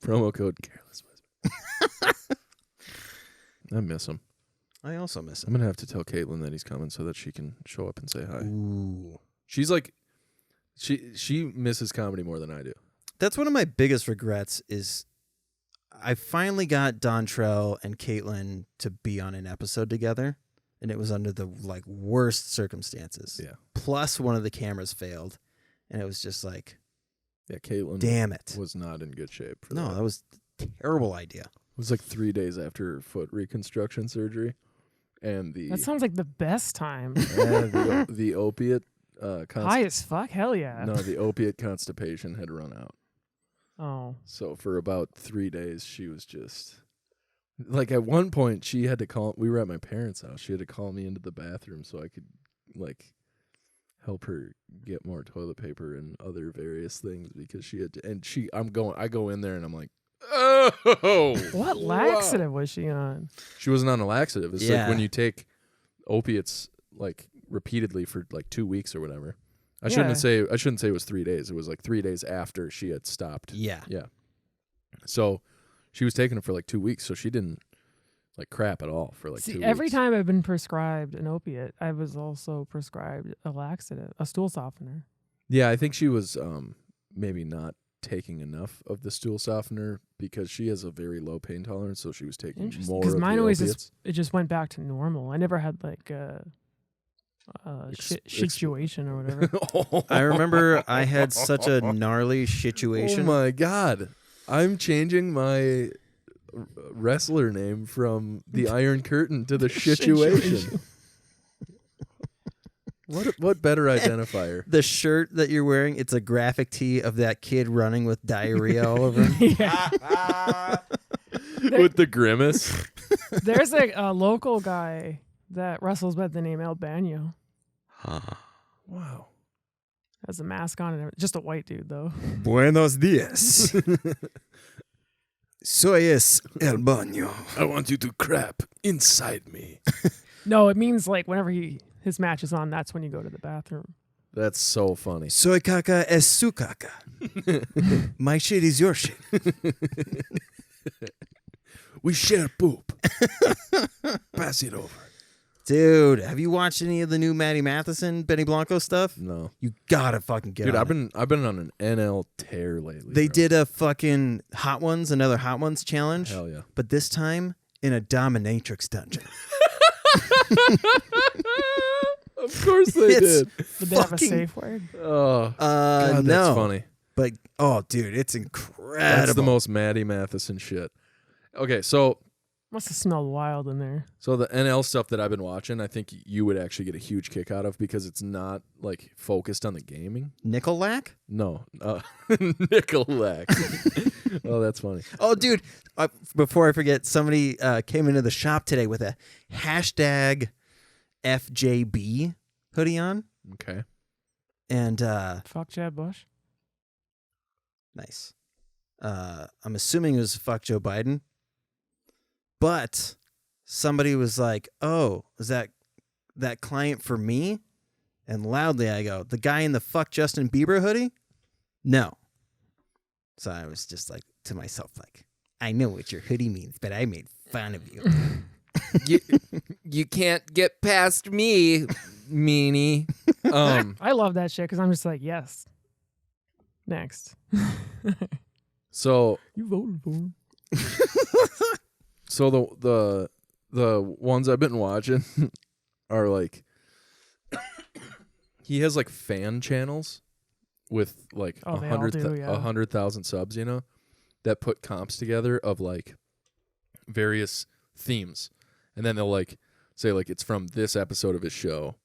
Promo code Careless Whisper. I miss him. I also miss I'm him. gonna have to tell Caitlin that he's coming so that she can show up and say hi. Ooh. She's like, she misses comedy more than I do. That's one of my biggest regrets is I finally got Dontrell and Caitlin to be on an episode together, and it was under the worst circumstances. Yeah. Plus one of the cameras failed, and it was just like, Yeah, Caitlin damn it. was not in good shape. For No, that. that was a terrible idea. It was like 3 days after her foot reconstruction surgery, and the That sounds like the best time. the opiate High as fuck? Hell yeah. no, the opiate constipation had run out. Oh. So for about 3 days, she was just like, at one point she had to call. We were at my parents' house. She had to call me into the bathroom so I could help her get more toilet paper and other various things because she had to. And I go in there and I'm like, oh, What laxative was she on? She wasn't on a laxative. It's Yeah. like when you take opiates repeatedly for 2 weeks or whatever. I Yeah. shouldn't say it was 3 days. It was 3 days after she had stopped. Yeah. Yeah. So she was taking it for 2 weeks, so she didn't crap at all for 2 See, weeks. every time I've been prescribed an opiate, I was also prescribed a laxative, a stool softener. Yeah, I think she was maybe not taking enough of the stool softener because she has a very low pain tolerance, so she was taking Interesting. more Because of mine the always opiates. it just went back to normal. I never had a situation or whatever. I remember I had such a gnarly situation. Oh my God. I'm changing my wrestler name from the Iron Curtain to the Shituation. What better identifier? The shirt that you're wearing, it's a graphic tee of that kid running with diarrhea all over him. Yeah. With the grimace. There's a local guy that wrestles by the name El Baño. Wow. Has a mask on and everything. Just a white dude though. Buenos dias. Soy es el baño. I want you to crap inside me. No, it means whenever his match is on, that's when you go to the bathroom. That's so funny. Soy caca es su caca. My shit is your shit. We share poop. Pass it over. Dude, have you watched any of the new Maddie Matheson, Benny Blanco stuff? No. You gotta fucking get Dude, on I've been on an NL tear lately. They bro. did a fucking another Hot Ones challenge. Hell yeah. But this time in a dominatrix dungeon. Of course they did. Did they have a fucking- safe word? Oh, God, no. that's funny. But dude, it's incredible. That's the most Maddie Matheson shit. Okay, so Must have smelled wild in there. the NL stuff that I've been watching, I think you would actually get a huge kick out of because it's not like focused on the gaming. Nickelback? No, Nickelback. Oh, that's funny. Oh, dude! Before I forget, somebody came into the shop today with a hashtag FJB hoodie on, Okay. and Fuck Jeb Bush. nice. I'm assuming it was fuck Joe Biden, but somebody was like, "Oh, is that client for me?" And loudly I go, "The guy in the fuck Justin Bieber hoodie?" No. So I was just like to myself, like, I know what your hoodie means, but I made fun of you. You can't get past me, meanie. I love that shit because I'm just like, yes. Next. So You voted for him. So the ones I've been watching are like he has like fan channels with like Oh, they all do, yeah. 100,000 subs, you know, that put comps together of like various themes, and then they'll like say like it's from this episode of his show,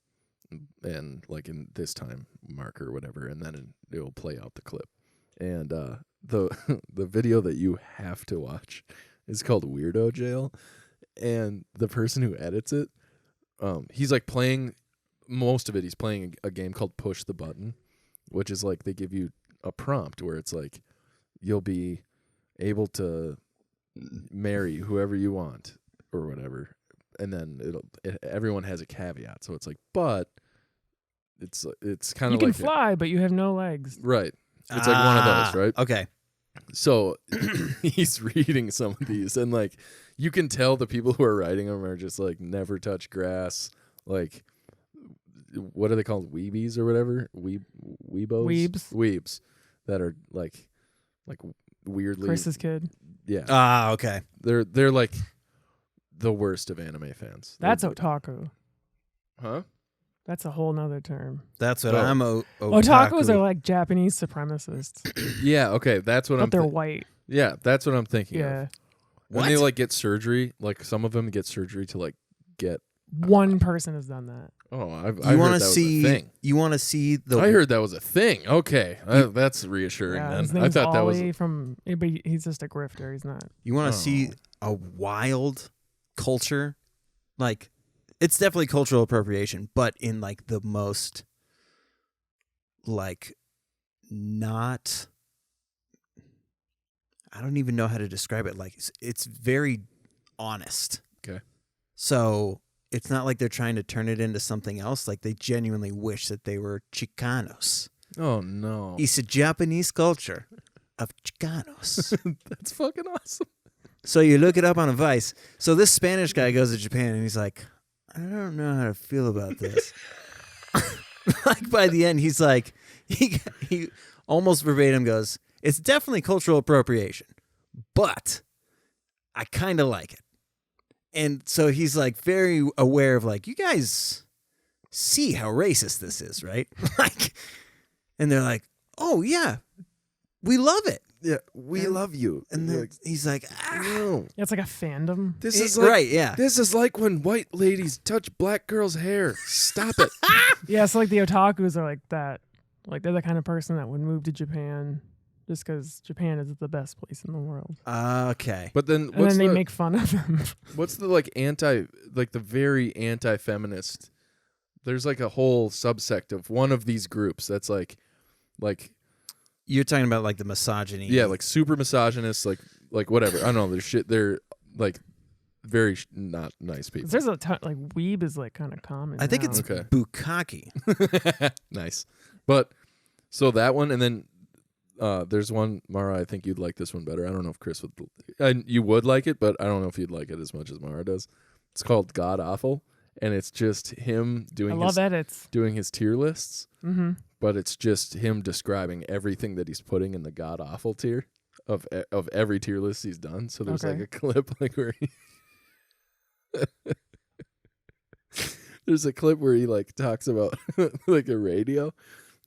and like in this time marker or whatever, and then it will play out the clip. And the the video that you have to watch is called Weirdo Jail, and the person who edits it, he's like playing most of it. He's playing a game called Push the Button, which is like they give you a prompt where it's like you'll be able to marry whoever you want or whatever, and then everyone has a caveat. So it's like, but it's kind You of can like fly, but you have no legs. right. It's like one of those, right? Okay. So he's reading some of these, and like you can tell the people who are writing them are just like never touch grass, like what are they called, weebies or whatever, weebs that are like weirdly Chris's kid. yeah. Okay. They're like the worst of anime fans. That's They're- otaku. huh? That's a whole nother term. That's what Oh. I'm Otakus are like Japanese supremacists, Yeah, okay, that's what but I'm. they're white. Yeah, that's what I'm thinking. Yeah. Of. When they like get surgery, like some of them get surgery to like get. One person has done that. Oh, I You heard want that to was see? a thing. You want to see the? I heard that was a thing. Okay, that's reassuring. Yeah, his Then name's I thought that was. Ollie from. But he's just a grifter. He's not. You want to see a wild culture, like it's definitely cultural appropriation, but in like the most, like, not. I don't even know how to describe it. Like it's very honest. Okay. So it's not like they're trying to turn it into something else. Like they genuinely wish that they were Chicanos. Oh no, It's a Japanese culture of Chicanos. that's fucking awesome. So you look it up on a Vice. So this Spanish guy goes to Japan and he's like, I don't know how to feel about this. Like by the end, he's like, he almost verbatim goes, it's definitely cultural appropriation, but I kind of like it. And so he's like very aware of like, you guys see how racist this is, right? Like, and they're like, oh yeah, we love it. Yeah, we love you. And then he's like, no, Yeah, it's like a fandom. this is like, right, yeah. This is like when white ladies touch black girls' hair. Stop it. Yeah, so like the otakus are like that. Like they're the kind of person that would move to Japan just because Japan is the best place in the world. Okay. But then, And then they make fun of them. what's the like the very anti-feminist? There's like a whole subsect of one of these groups that's like. You're talking about like the misogyny. Yeah, like super misogynist, like whatever. I don't know. They're shit. They're like very not nice people. There's a ton, like weeb is like kind of common. I think now. it's Okay. bukkake. Nice. But so that one, and then there's one, Mara. I think you'd like this one better. I don't know if Chris would. You would like it, but I don't know if you'd like it as much as Mara does. It's called God Awful, and it's just him doing I love edits. doing his tier lists. Mm-hmm. But it's just him describing everything that he's putting in the god awful tier of every tier list he's done. So there's like a clip like where he there's a clip where he like talks about like a radio.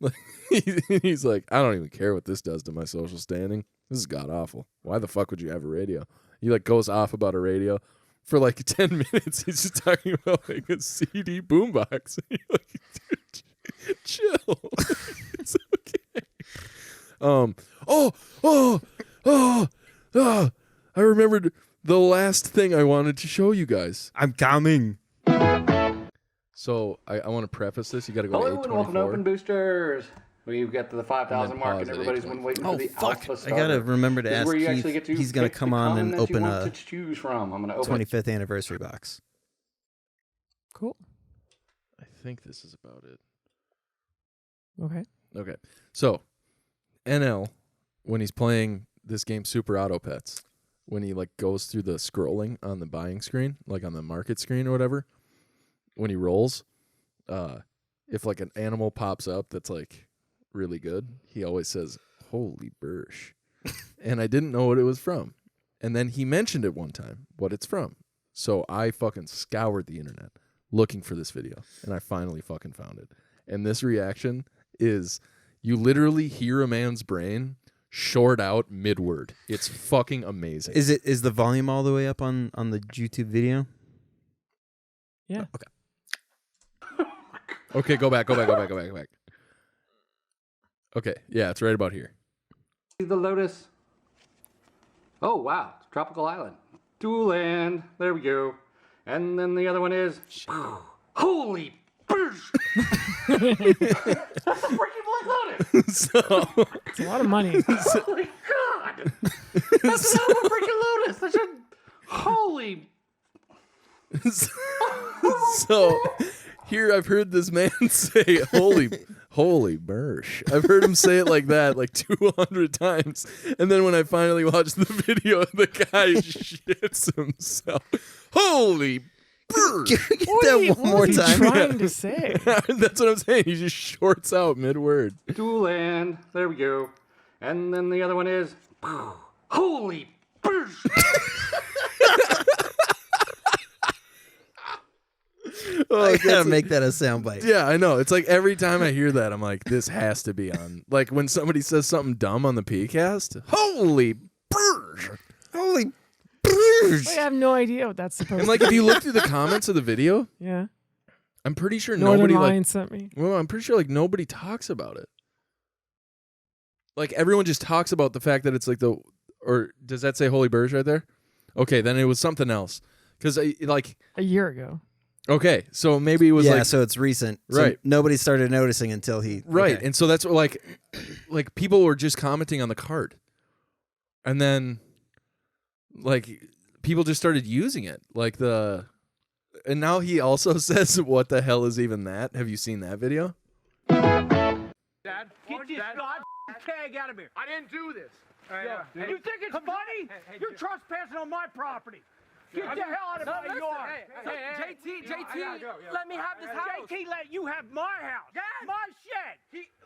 Like he's like, I don't even care what this does to my social standing. This is god awful. Why the fuck would you have a radio? He like goes off about a radio for like 10 minutes. He's just talking about like a CD boombox. You're like, dude, chill. It's okay. I remembered the last thing I wanted to show you guys. I'm coming. So I want to preface this. You got to go Hello to and 824. welcome to Open Boosters. We've got to the 5,000 mark and pause at everybody's been waiting for the alpha I starter. gotta remember to This is ask where you Keith. actually get to He's gonna pick come the on common and that you open want a to choose from. I'm gonna open 25th anniversary box. Cool. I think this is about it. Okay. Okay. So, NL, when he's playing this game Super Auto Pets, when he like goes through the scrolling on the buying screen, like on the market screen or whatever, when he rolls, if like an animal pops up that's like really good, he always says, "Holy Brsh." And I didn't know what it was from. And then he mentioned it one time, what it's from. So I fucking scoured the internet looking for this video, and I finally fucking found it. And this reaction is, you literally hear a man's brain short out mid-word. It's fucking amazing. Is the volume all the way up on the YouTube video? Yeah. Okay. Okay, go back. Okay, yeah, it's right about here. the Lotus. Oh, wow. It's Tropical Island. Dual land. There we go. And then the other one is... Holy Brsh! That's a freaking Black Lotus! So, It's a lot of money. Holy God! That's not a freaking Lotus! That's a... Holy... so here I've heard this man say, holy Brsh. I've heard him say it like that like 200 times. And then when I finally watched the video, the guy shits himself. Holy Brsh. Get that one more What is he time. trying to say? That's what I'm saying. He just shorts out mid-word. Dual land. There we go. And then the other one is... Holy Brsh! Oh, I gotta make that a soundbite. Yeah, I know. It's like every time I hear that, I'm like, this has to be on. Like when somebody says something dumb on the PCast, holy Brsh. Holy I have no idea what that's supposed And to like if you look through the comments of the video, be. Yeah. I'm pretty sure Northern nobody Lion like. sent me. Well, I'm pretty sure like nobody talks about it. Like everyone just talks about the fact that it's like the, or does that say holy Brsh right there? Okay, then it was something else. Because like A year ago. okay, so maybe it was Yeah, like so it's recent. So Right. nobody started noticing until he. right, okay. and so that's what like people were just commenting on the card, and then like people just started using it like the, and now he also says, "What the hell is even that?" Have you seen that video? Dad, get this tag out of here. I didn't do this. You think it's funny? You're trespassing on my property. Get the hell out of my yard. JT, let me have this house. JT let you have my house. Yes. My shed.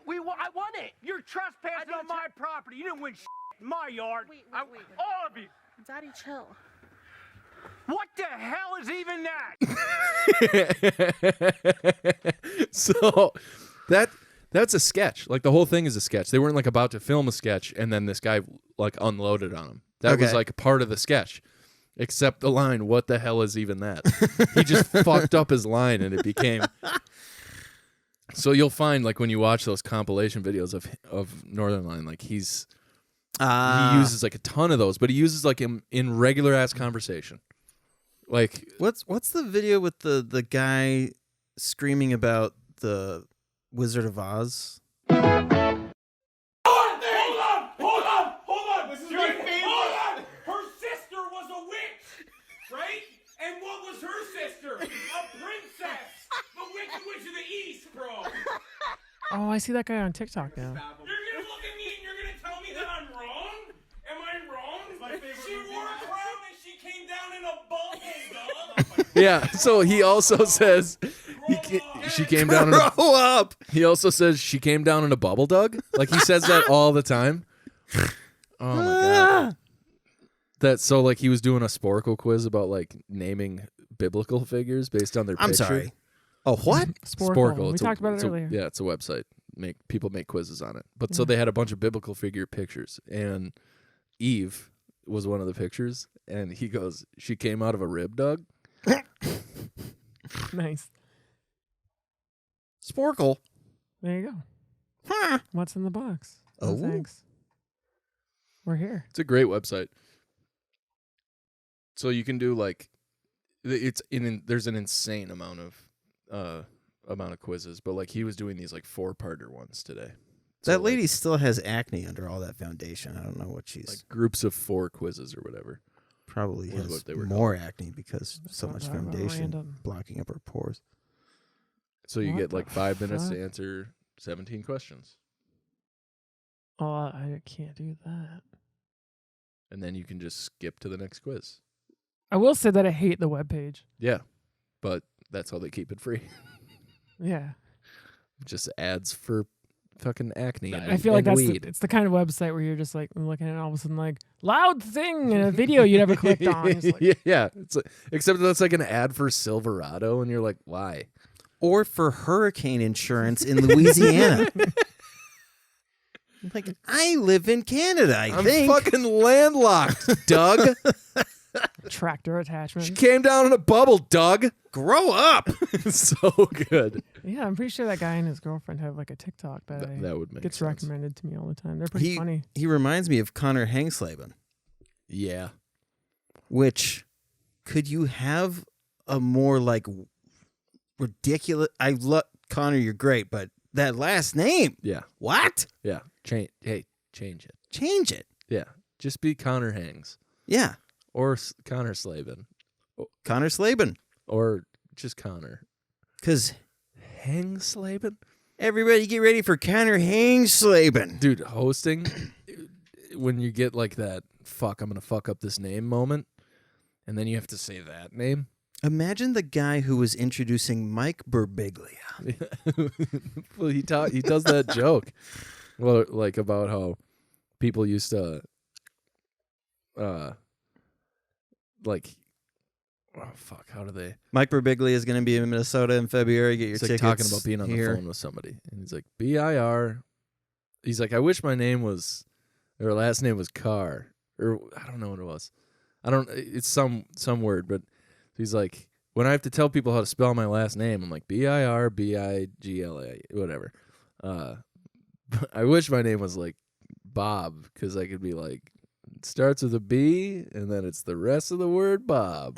I want it. You're trespassing on my property. You didn't win in my yard. Wait. All of you. Daddy, chill. What the hell is even that? So that's a sketch. Like the whole thing is a sketch. They weren't like about to film a sketch and then this guy like unloaded on him. That was Okay. like part of the sketch. Except the line, "What the hell is even that?" He just fucked up his line and it became. So you'll find like when you watch those compilation videos of Northern Line, like he uses like a ton of those, but he uses like in regular ass conversation. Like What's the video with the guy screaming about the Wizard of Oz? Hold on. This is my favorite. Hold on. Her sister was a witch, right? And what was her sister? A princess. The Wicked Witch of the East, bro. Oh, I see that guy on TikTok now. You're gonna look at me and you're gonna tell me that I'm wrong? Am I wrong? She wore a crown and she came down in a bubble, dog. Yeah. So he also says she came down. Grow up. He also says she came down in a bubble dug. Like he says that all the time. Oh my god. That so like he was doing a Sporkle quiz about like naming biblical figures based on their picture. I'm sorry. Oh, what? Sporkle. We It's talked about it it's earlier. Yeah, it's a website. People make quizzes on it. But so they had a bunch of biblical figure pictures, and Eve was one of the pictures, and he goes, "She came out of a rib dug." Nice. Sporkle. There you go. Huh. What's in the box? Oh. Thanks. We're here. It's a great website. So you can do like, there's an insane amount of quizzes, but like he was doing these like 4-parter ones today. So That lady like, still has acne under all that foundation. I don't know what she's like groups of 4 quizzes or whatever. probably was has what they were more acne because so not much that foundation random. blocking up her pores. So you What get the like 5 minutes fuck? to answer 17 questions, Oh, I can't do that. and then you can just skip to the next quiz. I will say that I hate the webpage. Yeah, but that's how they keep it free. Yeah. Just ads for fucking acne. And, I feel like and that's weed. it's the kind of website where you're just like looking at it all of a sudden like loud thing in a video you never clicked on. It's like, Yeah. It's like, except that's like an ad for Silverado, and you're like, why? Or for hurricane insurance in Louisiana. Like, I live in Canada, I I'm think. fucking landlocked, Doug. tractor She attachment. came down in a bubble, Doug. Grow up. So good. Yeah, I'm pretty sure that guy and his girlfriend have like a TikTok that, That would make gets sense. recommended to me all the time. They're pretty funny. He reminds me of Connor Hangslaben, Yeah. which could you have a more like ridiculous? I love Connor, you're great, but that last name, Yeah. what? Yeah. Change it. Change it. Yeah. Just be Connor Hangs Yeah, or Connor Slavin Connor Slaben, or just Connor because Hangslaben. everybody get ready for Connor Hangslaben. Dude, hosting when you get like that fuck, I'm gonna fuck up this name moment, and then you have to say that name. Imagine the guy who was introducing Mike Birbiglia. Well, he does that joke, well, like about how people used to, like, oh fuck, how do they? Mike Birbiglia is going to be in Minnesota in February. Get your It's like tickets. talking about being on here. the phone with somebody, and he's like BIR. He's like, I wish my name was, or last name was Carr, or I don't know what it was. It's some word, but he's like, when I have to tell people how to spell my last name, I'm like BIRBIGLA, whatever. I wish my name was like Bob, because I could be like, it starts with a B and then it's the rest of the word Bob.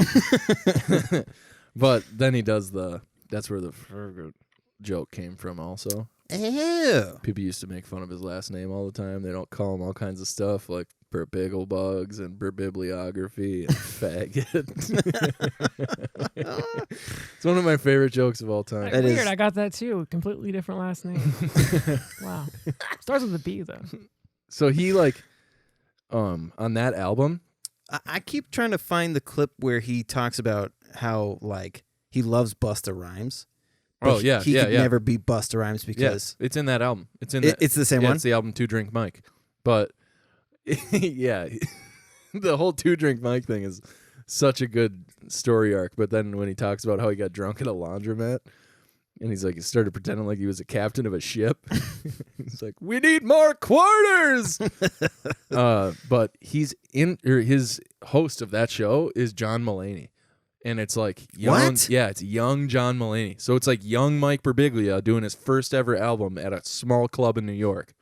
But then he does that's where the Ferg joke came from also. Ew. People used to make fun of his last name all the time. They don't call him all kinds of stuff like Burbigglebugs and Burbibliography and faggot. It's one of my favorite jokes of all time. That Weird, is- I got that too. Completely different last name. Wow. Starts with a B though. So he like, on that album, I keep trying to find the clip where he talks about how like he loves Busta Rhymes. but Oh, yeah, he yeah, could yeah. never be Busta Rhymes because it's in that album. It's in It's the same yeah, one? It's the album Two Drink Mike. But yeah, the whole Two Drink Mike thing is such a good story arc. But then when he talks about how he got drunk at a laundromat, and he's like, he started pretending like he was a captain of a ship. He's like, we need more quarters. But his host of that show is John Mulaney. And it's like young, What? Yeah, it's young John Mulaney. So it's like young Mike Birbiglia doing his first ever album at a small club in New York.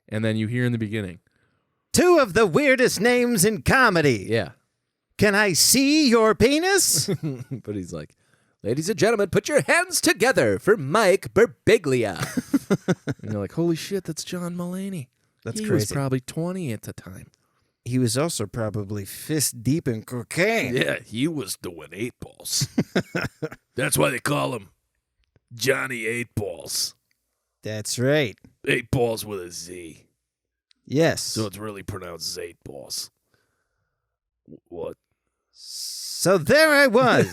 And then you hear in the beginning, 2 of the weirdest names in comedy. yeah. Can I see your penis? But he's like, ladies and gentlemen, put your hands together for Mike Birbiglia. And you're like, holy shit, that's John Mulaney. That's he crazy. was probably 20 at the time. He was also probably fist deep in cocaine. Yeah, he was doing 8 balls. That's why they call him Johnny 8 Balls. That's right. 8 balls with a Z. Yes. So it's really pronounced 8 balls. What? So there I was.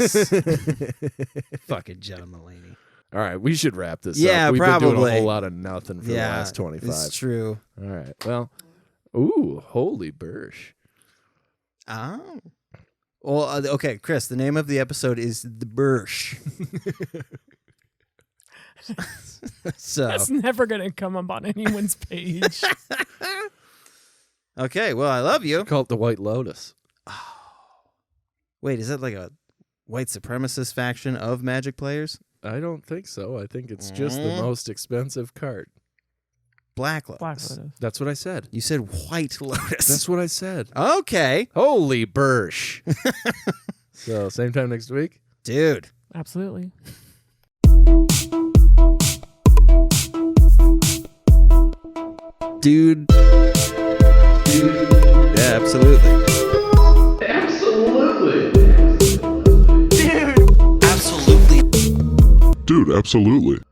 Fucking John Mulaney. All right, we should wrap this Yeah, up. We've probably. been doing a whole lot of nothing for the last 25. It's true. All right. Well, ooh, holy Brsh. Oh. Well, okay, Chris, the name of the episode is The Brsh. So That's never going to come up on anyone's page. okay, well, I love you. Call it the White Lotus. Wait, is that like a white supremacist faction of Magic players? I don't think so. I think it's just the most expensive card. Black Lotus. Black Lotus. That's what I said. You said White Lotus. That's what I said. Okay. Holy Brsh. So, same time next week? Dude. Absolutely. Dude. Yeah, absolutely. Dude, absolutely.